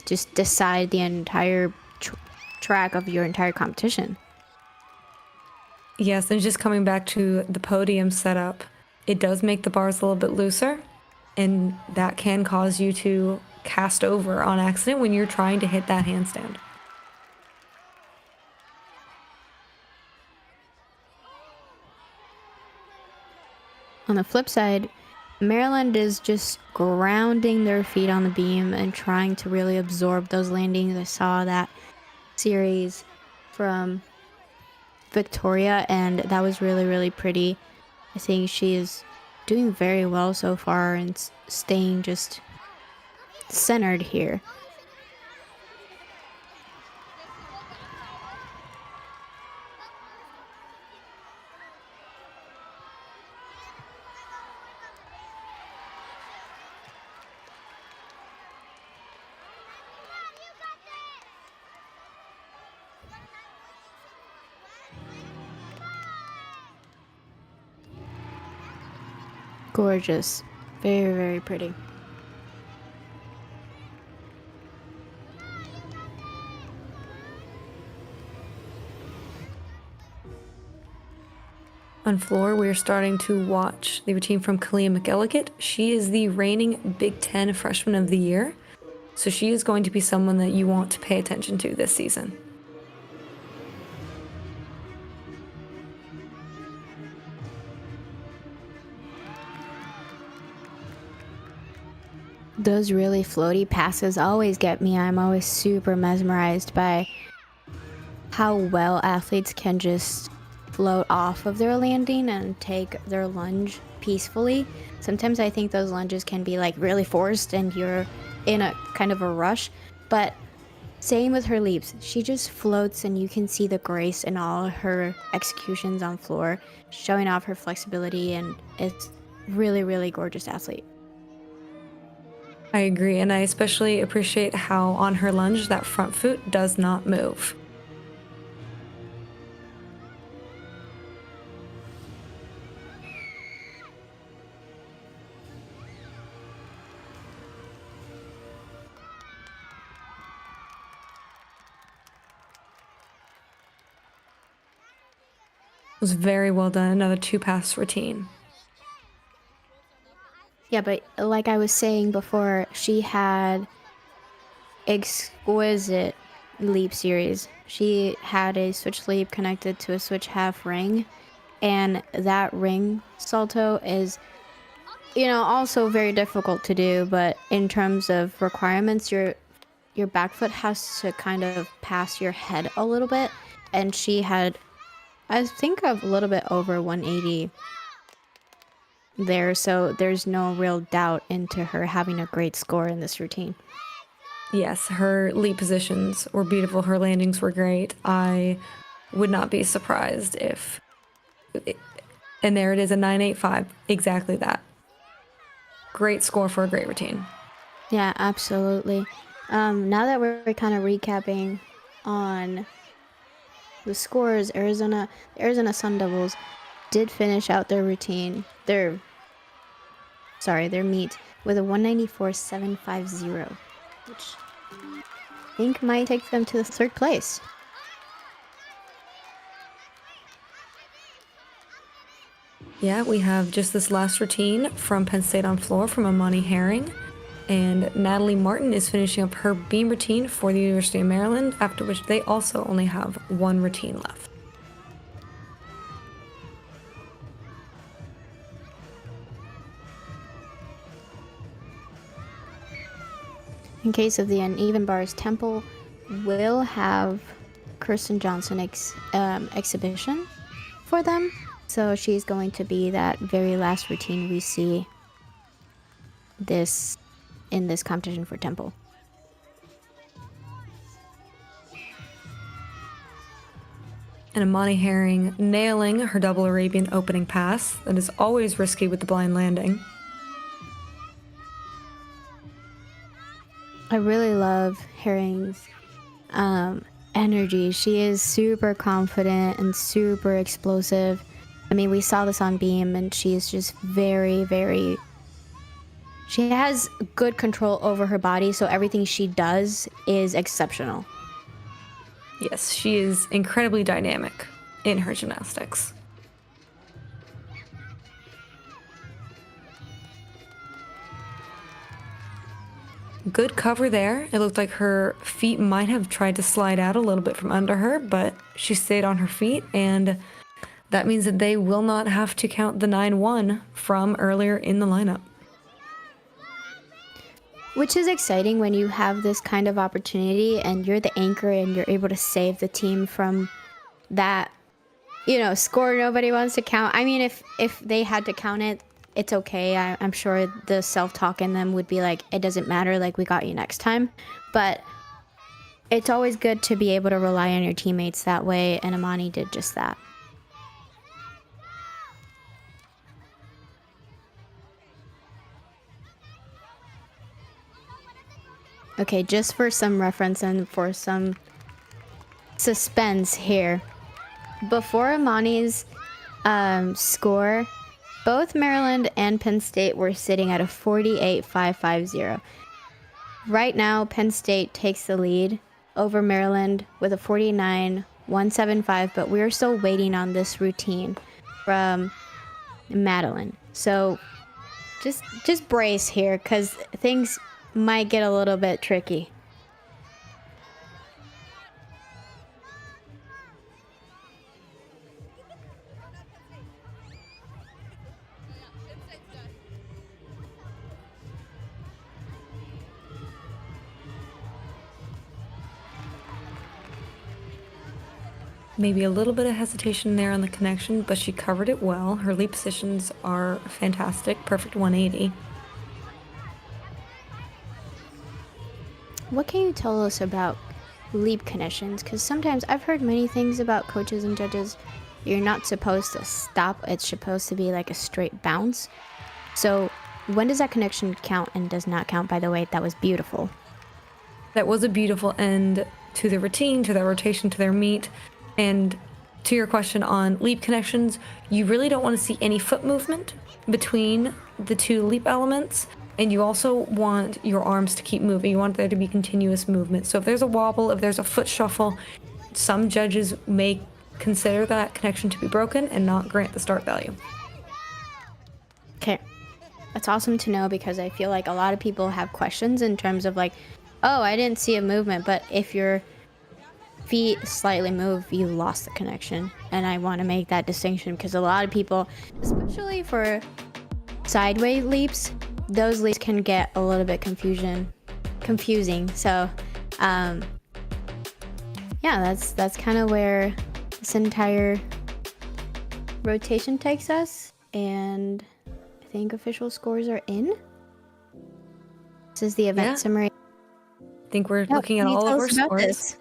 just decide the entire track of your entire competition. Yes, and just coming back to the podium setup, it does make the bars a little bit looser, and that can cause you to cast over on accident when you're trying to hit that handstand. On the flip side, Maryland is just grounding their feet on the beam and trying to really absorb those landings. I saw that series from Victoria, and that was really, really pretty. I think she is doing very well so far and staying just centered here. Gorgeous. Very, very pretty. On floor, we're starting to watch the routine from Kalia McElligott. She is the reigning Big Ten Freshman of the Year, so she is going to be someone that you want to pay attention to this season. Those really floaty passes always get me. I'm always super mesmerized by how well athletes can just float off of their landing and take their lunge peacefully. Sometimes I think those lunges can be like really forced and you're in a kind of a rush, but same with her leaps. She just floats and you can see the grace in all her executions on floor, showing off her flexibility, and it's really, really gorgeous athlete. I agree, and I especially appreciate how on her lunge that front foot does not move. It was very well done. Another 2-pass routine. Yeah, but like I was saying before, she had exquisite leap series. She had a switch leap connected to a switch half ring, and that ring salto is, you know, also very difficult to do, but in terms of requirements, your back foot has to kind of pass your head a little bit, and she had, I think, a little bit over 180 there, so there's no real doubt into her having a great score in this routine. Yes, her leap positions were beautiful. Her landings were great. I would not be surprised if... And there it is, a 985. Exactly that. Great score for a great routine. Yeah, absolutely. Now that we're kind of recapping on the scores, Arizona Sun Devils did finish out their routine, their their meet with a 194.750, which I think might take them to the third place. Yeah, we have just this last routine from Penn State on floor from Amani Herring. And Natalie Martin is finishing up her beam routine for the University of Maryland, after which they also only have one routine left. In case of the uneven bars, Temple will have Kirsten Johnson exhibition for them. So she's going to be that very last routine we see in this competition for Temple. And Amani Herring nailing her double Arabian opening pass. That is always risky with the blind landing. I really love Herring's energy. She is super confident and super explosive. I mean, we saw this on beam, and she is just very, very... She has good control over her body, so everything she does is exceptional. Yes, she is incredibly dynamic in her gymnastics. Good cover there. It looked like her feet might have tried to slide out a little bit from under her, but she stayed on her feet, and that means that they will not have to count the 9-1 from earlier in the lineup. Which is exciting when you have this kind of opportunity and you're the anchor and you're able to save the team from that, score nobody wants to count. I mean, if they had to count it, it's okay. I'm sure the self-talk in them would be like, it doesn't matter, like, we got you next time. But it's always good to be able to rely on your teammates that way, and Amani did just that. Okay, just for some reference and for some suspense here. Before Amani's score, both Maryland and Penn State were sitting at a 48.550. Right now, Penn State takes the lead over Maryland with a 49.175, but we're still waiting on this routine from Madeline. So just brace here, because things might get a little bit tricky. Maybe a little bit of hesitation there on the connection, but she covered it well. Her leap positions are fantastic, perfect 180. What can you tell us about leap connections? Because sometimes I've heard many things about coaches and judges. You're not supposed to stop. It's supposed to be like a straight bounce. So when does that connection count and does not count? By the way, that was beautiful. That was a beautiful end to the routine, to their rotation, to their meet. And to your question on leap connections, you really don't want to see any foot movement between the two leap elements. And you also want your arms to keep moving. You want there to be continuous movement. So if there's a wobble, if there's a foot shuffle, some judges may consider that connection to be broken and not grant the start value. Okay. That's awesome to know, because I feel like a lot of people have questions in terms of like, oh, I didn't see a movement, but if your feet slightly move, you lost the connection. And I want to make that distinction, because a lot of people, especially for sideways leaps, those leaps can get a little bit confusing. So, yeah, that's kind of where this entire rotation takes us. And I think official scores are in. This is the event summary. I think we're looking at all of our scores.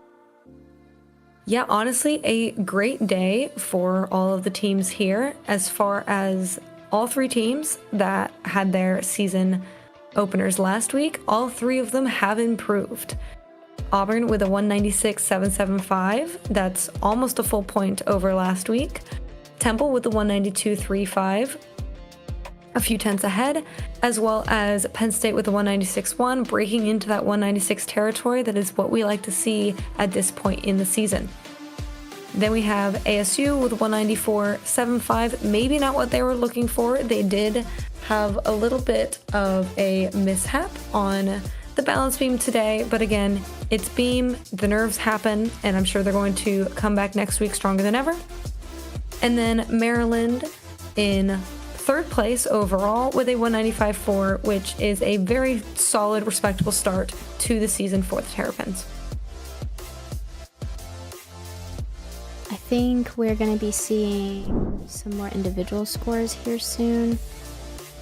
Yeah, honestly, a great day for all of the teams here, as far as all three teams that had their season openers last week. All three of them have improved. Auburn with a 196.775. That's almost a full point over last week. Temple with a 192.35. a few tenths ahead, as well as Penn State with the 196.1, breaking into that 196 territory. That is what we like to see at this point in the season. Then we have ASU with 194.75, maybe not what they were looking for. They did have a little bit of a mishap on the balance beam today, but again, it's beam, the nerves happen, and I'm sure they're going to come back next week stronger than ever. And then Maryland in third place overall with a 195.4, which is a very solid, respectable start to the season for the Terrapins. I think we're going to be seeing some more individual scores here soon.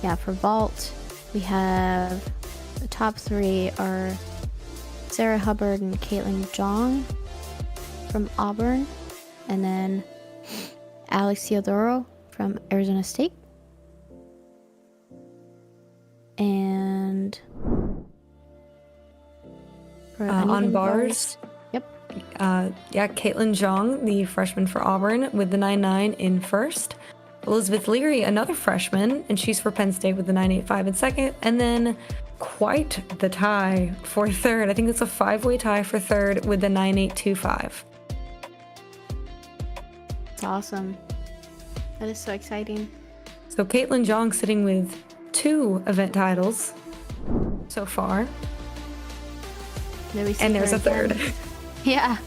Yeah, for vault, we have the top three are Sarah Hubbard and Caitlin Jong from Auburn, and then Alex Theodoro from Arizona State. And for on uneven bars, yep. Caitlin Jong, the freshman for Auburn, with the 9.9 in first. Elizabeth Leary, another freshman, and she's for Penn State with the 9.85 in second. And then quite the tie for third. I think it's a 5-way tie for third with the 9.825. It's awesome. That is so exciting. So Caitlin Jong sitting with 2 event titles so far. There's a third. Yeah.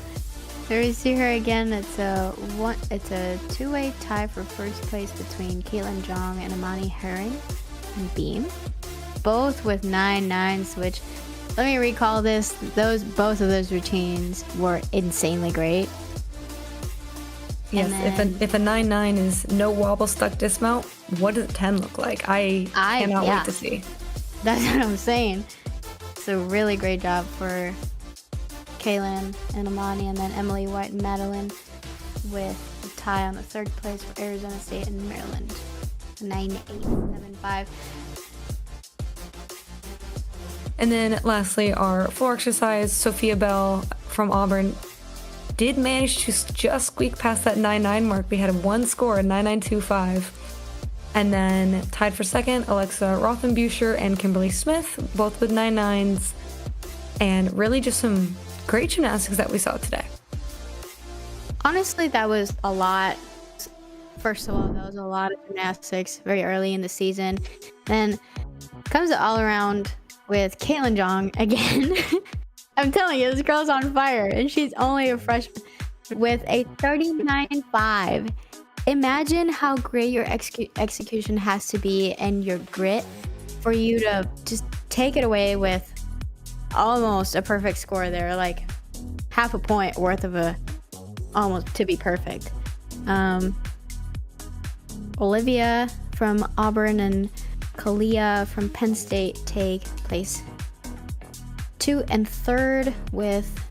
There we see her again. It's a 2-way tie for first place between Caitlin Jong and Amani Herring and Beam. Both with 9.9s, which, let me recall this, both of those routines were insanely great. Yes, if a 9.9 is no wobble stuck dismount, what does a 10 look like? I cannot wait to see. That's what I'm saying. It's a really great job for Kaylin and Amani, and then Emily White and Madeline with a tie on the third place for Arizona State and Maryland. 9.875. And then lastly, our floor exercise, Sophia Bell from Auburn did manage to just squeak past that 9.9 mark. We had one score, 9.925. And then tied for second, Alexa Rothenbuescher and Kimberly Smith, both with 9.9s. And really just some great gymnastics that we saw today. Honestly, that was a lot. First of all, that was a lot of gymnastics very early in the season. Then comes the all around with Caitlin Jong again. I'm telling you, this girl's on fire, and she's only a freshman with a 39.5. Imagine how great your execution has to be and your grit for you to just take it away with almost a perfect score there, like half a point worth of almost to be perfect. Olivia from Auburn and Kalia from Penn State take place 2 and 3rd, with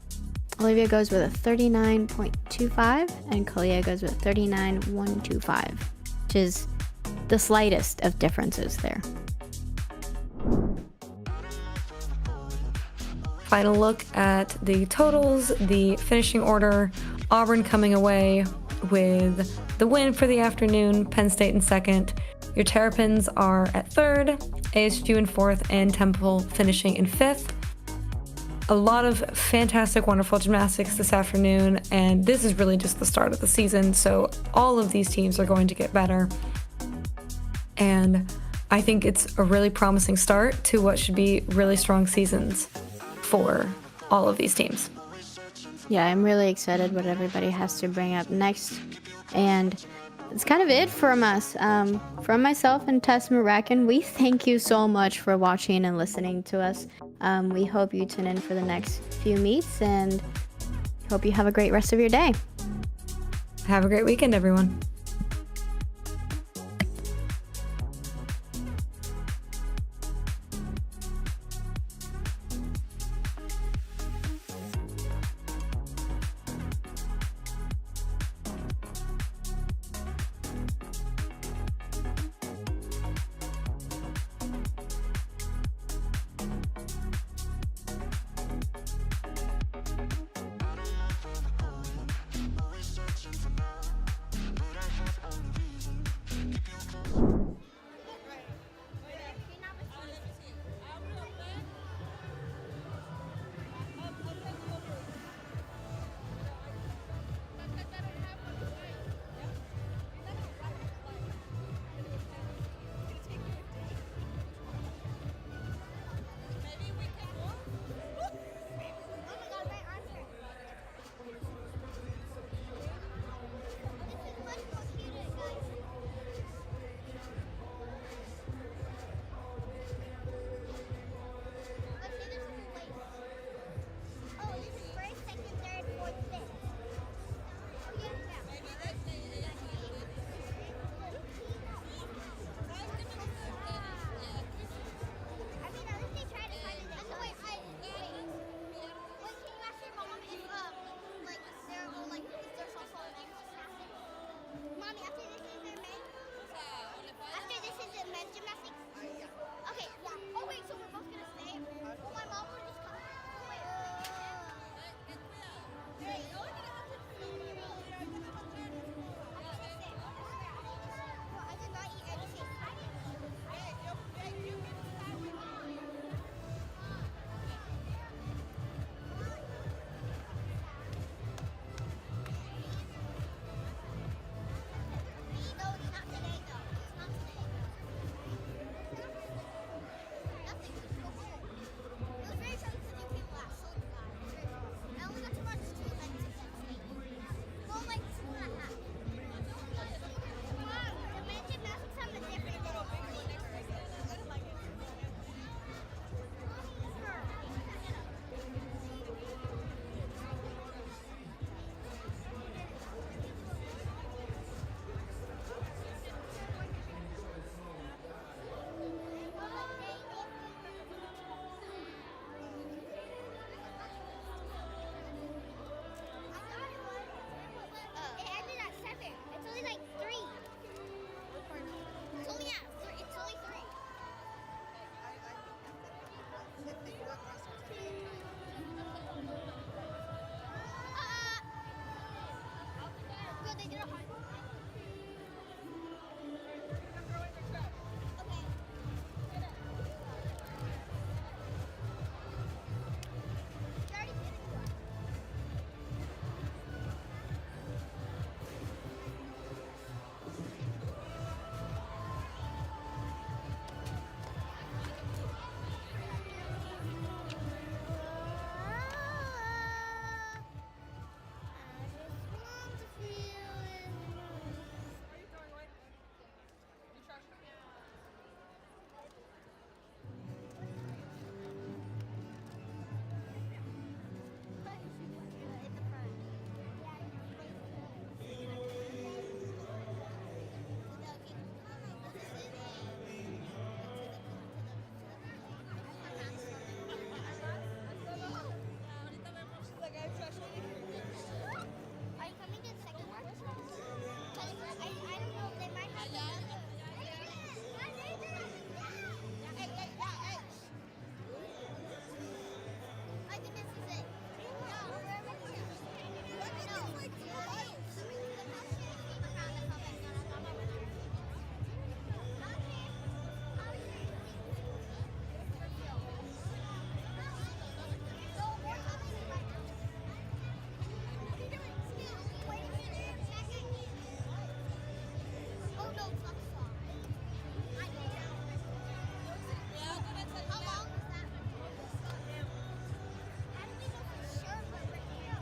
Olivia goes with a 39.25 and Kalia goes with 39.125, which is the slightest of differences there. Final look at the totals, the finishing order. Auburn coming away with the win for the afternoon, Penn State in second. Your Terrapins are at third, ASU in fourth, and Temple finishing in fifth. A lot of fantastic, wonderful gymnastics this afternoon, and this is really just the start of the season, so all of these teams are going to get better. And I think it's a really promising start to what should be really strong seasons for all of these teams. Yeah, I'm really excited what everybody has to bring up next. And it's kind of it from us. From myself and Tess Murakin, we thank you so much for watching and listening to us. We hope you tune in for the next few meets, and hope you have a great rest of your day. Have a great weekend, everyone. Mommy, after this is their men. After this is the men's gymnastics. Okay, yeah. Oh wait, so we're both gonna stay. Well, my mom will just come. Wait. I did not eat anything. No, it's not today though. It's not today. Nothing. Just go home. It was very chilly because you came last, so you got it. It was very chilly. I only got to watch 2 events today. Well, like 2.5. Mom, the men's gymnastics have a different day. It ended at 7. It's only like 3. It's only it's only 3. Good, they did a hard one. Okay. You already did it. I just want to feel it. In the front. Are you coming to the second one? 'Cause I don't know if they might have another. I think this is it. No, we're already here. Oh no, it's not the song. I know. How long was that? How do we know for sure we're right here?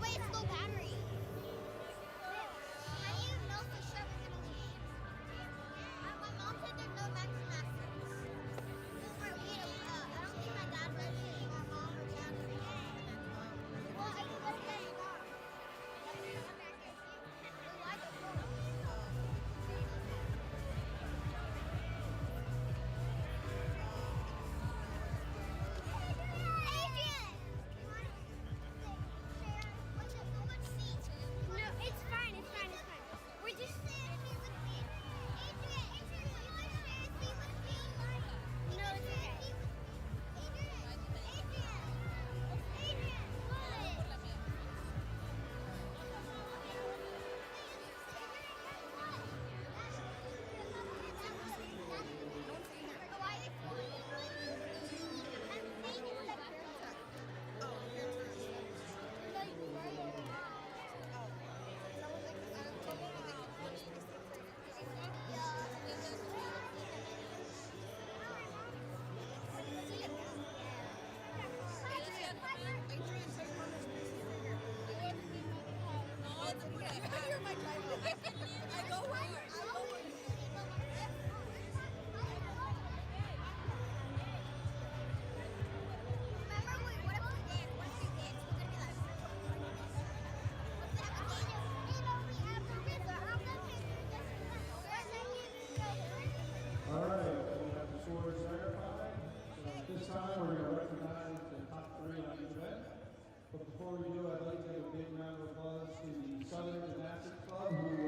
Wait, it's low battery. How do you know for sure we're gonna leave? My mom said there's no max gymnastics. I don't think my dad read it. My mom or dad read it. Well, I can go to bed now. Why the phone? No, it's fine. We're just No, it's okay. All right, we have the swords certified. So at this time, we're going to recognize the top 3 on each event. But before we do, I'd like to give a big round of applause to the Southern Gymnastics Club, who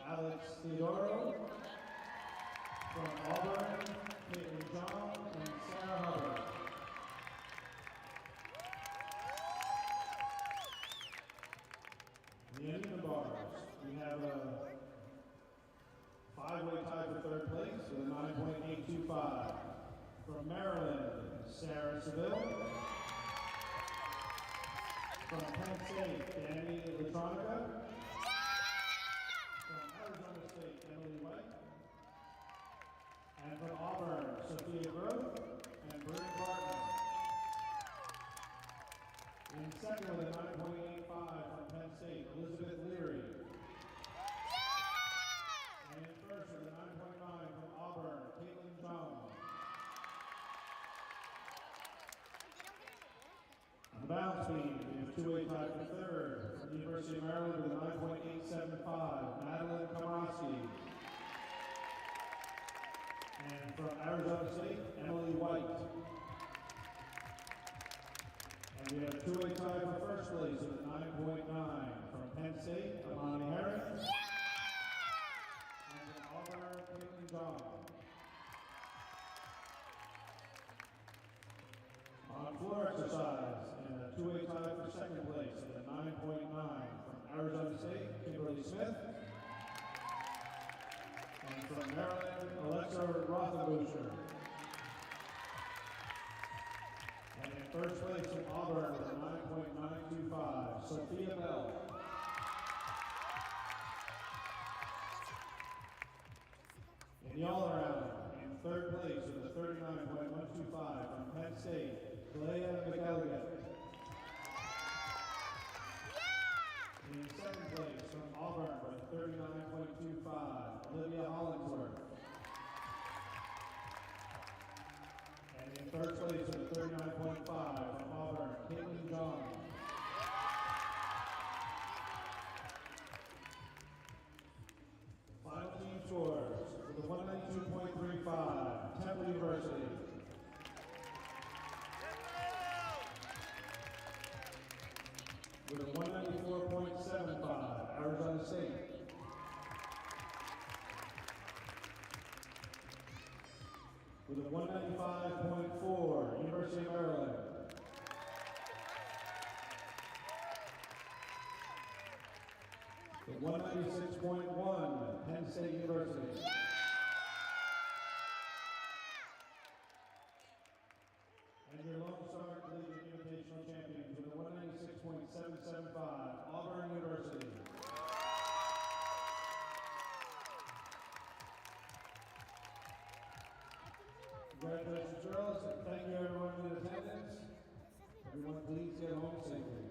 Alex Theodoro. From Auburn, Caitlin John and Sarah Hubbard. The Anita Bars, we have a five-way tie for third place with a 9.825. From Maryland, Sarah Seville. From Penn State, Danny Latronica. From Arizona State, Emily White. And from Auburn, Sophia Grove and Brittany Barton. In second with a 9.85 from Penn State, Elizabeth Leary. And in first with a 9.9 from Auburn, Caitlin John. On the balance beam, we have two-way tie for third. From the University of Maryland with a 9.875, Madeline Komorowski. And from Arizona State, Emily White. And we have a two-way tie for first place with a 9.9 from Penn State, Amani Herring. And from Auburn, Caitlin John. On floor exercise, and a two-way tie for second place with a 9.9 from Arizona State, Kimberly Smith. And from Maryland, Alexa Rothenbucher. And in first place from Auburn with a 9.925, Sophia Bell. In the all-around, in third place with a 39.125 from Penn State, Leia McElligott. In second place from Auburn with 39.25, Olivia Hollingsworth. And in third place with a 39.5 from Auburn, Caitlin John. Final team scores with a 192.35, Temple University. With a 194.75, Arizona State. With a 195.4, University of Maryland. With 196.1, Penn State University. And your Lone Star Collegiate Invitational Champions with a 196.775, Auburn University. Congratulations, girls, and thank you everyone in attendance. Everyone, please get home safely.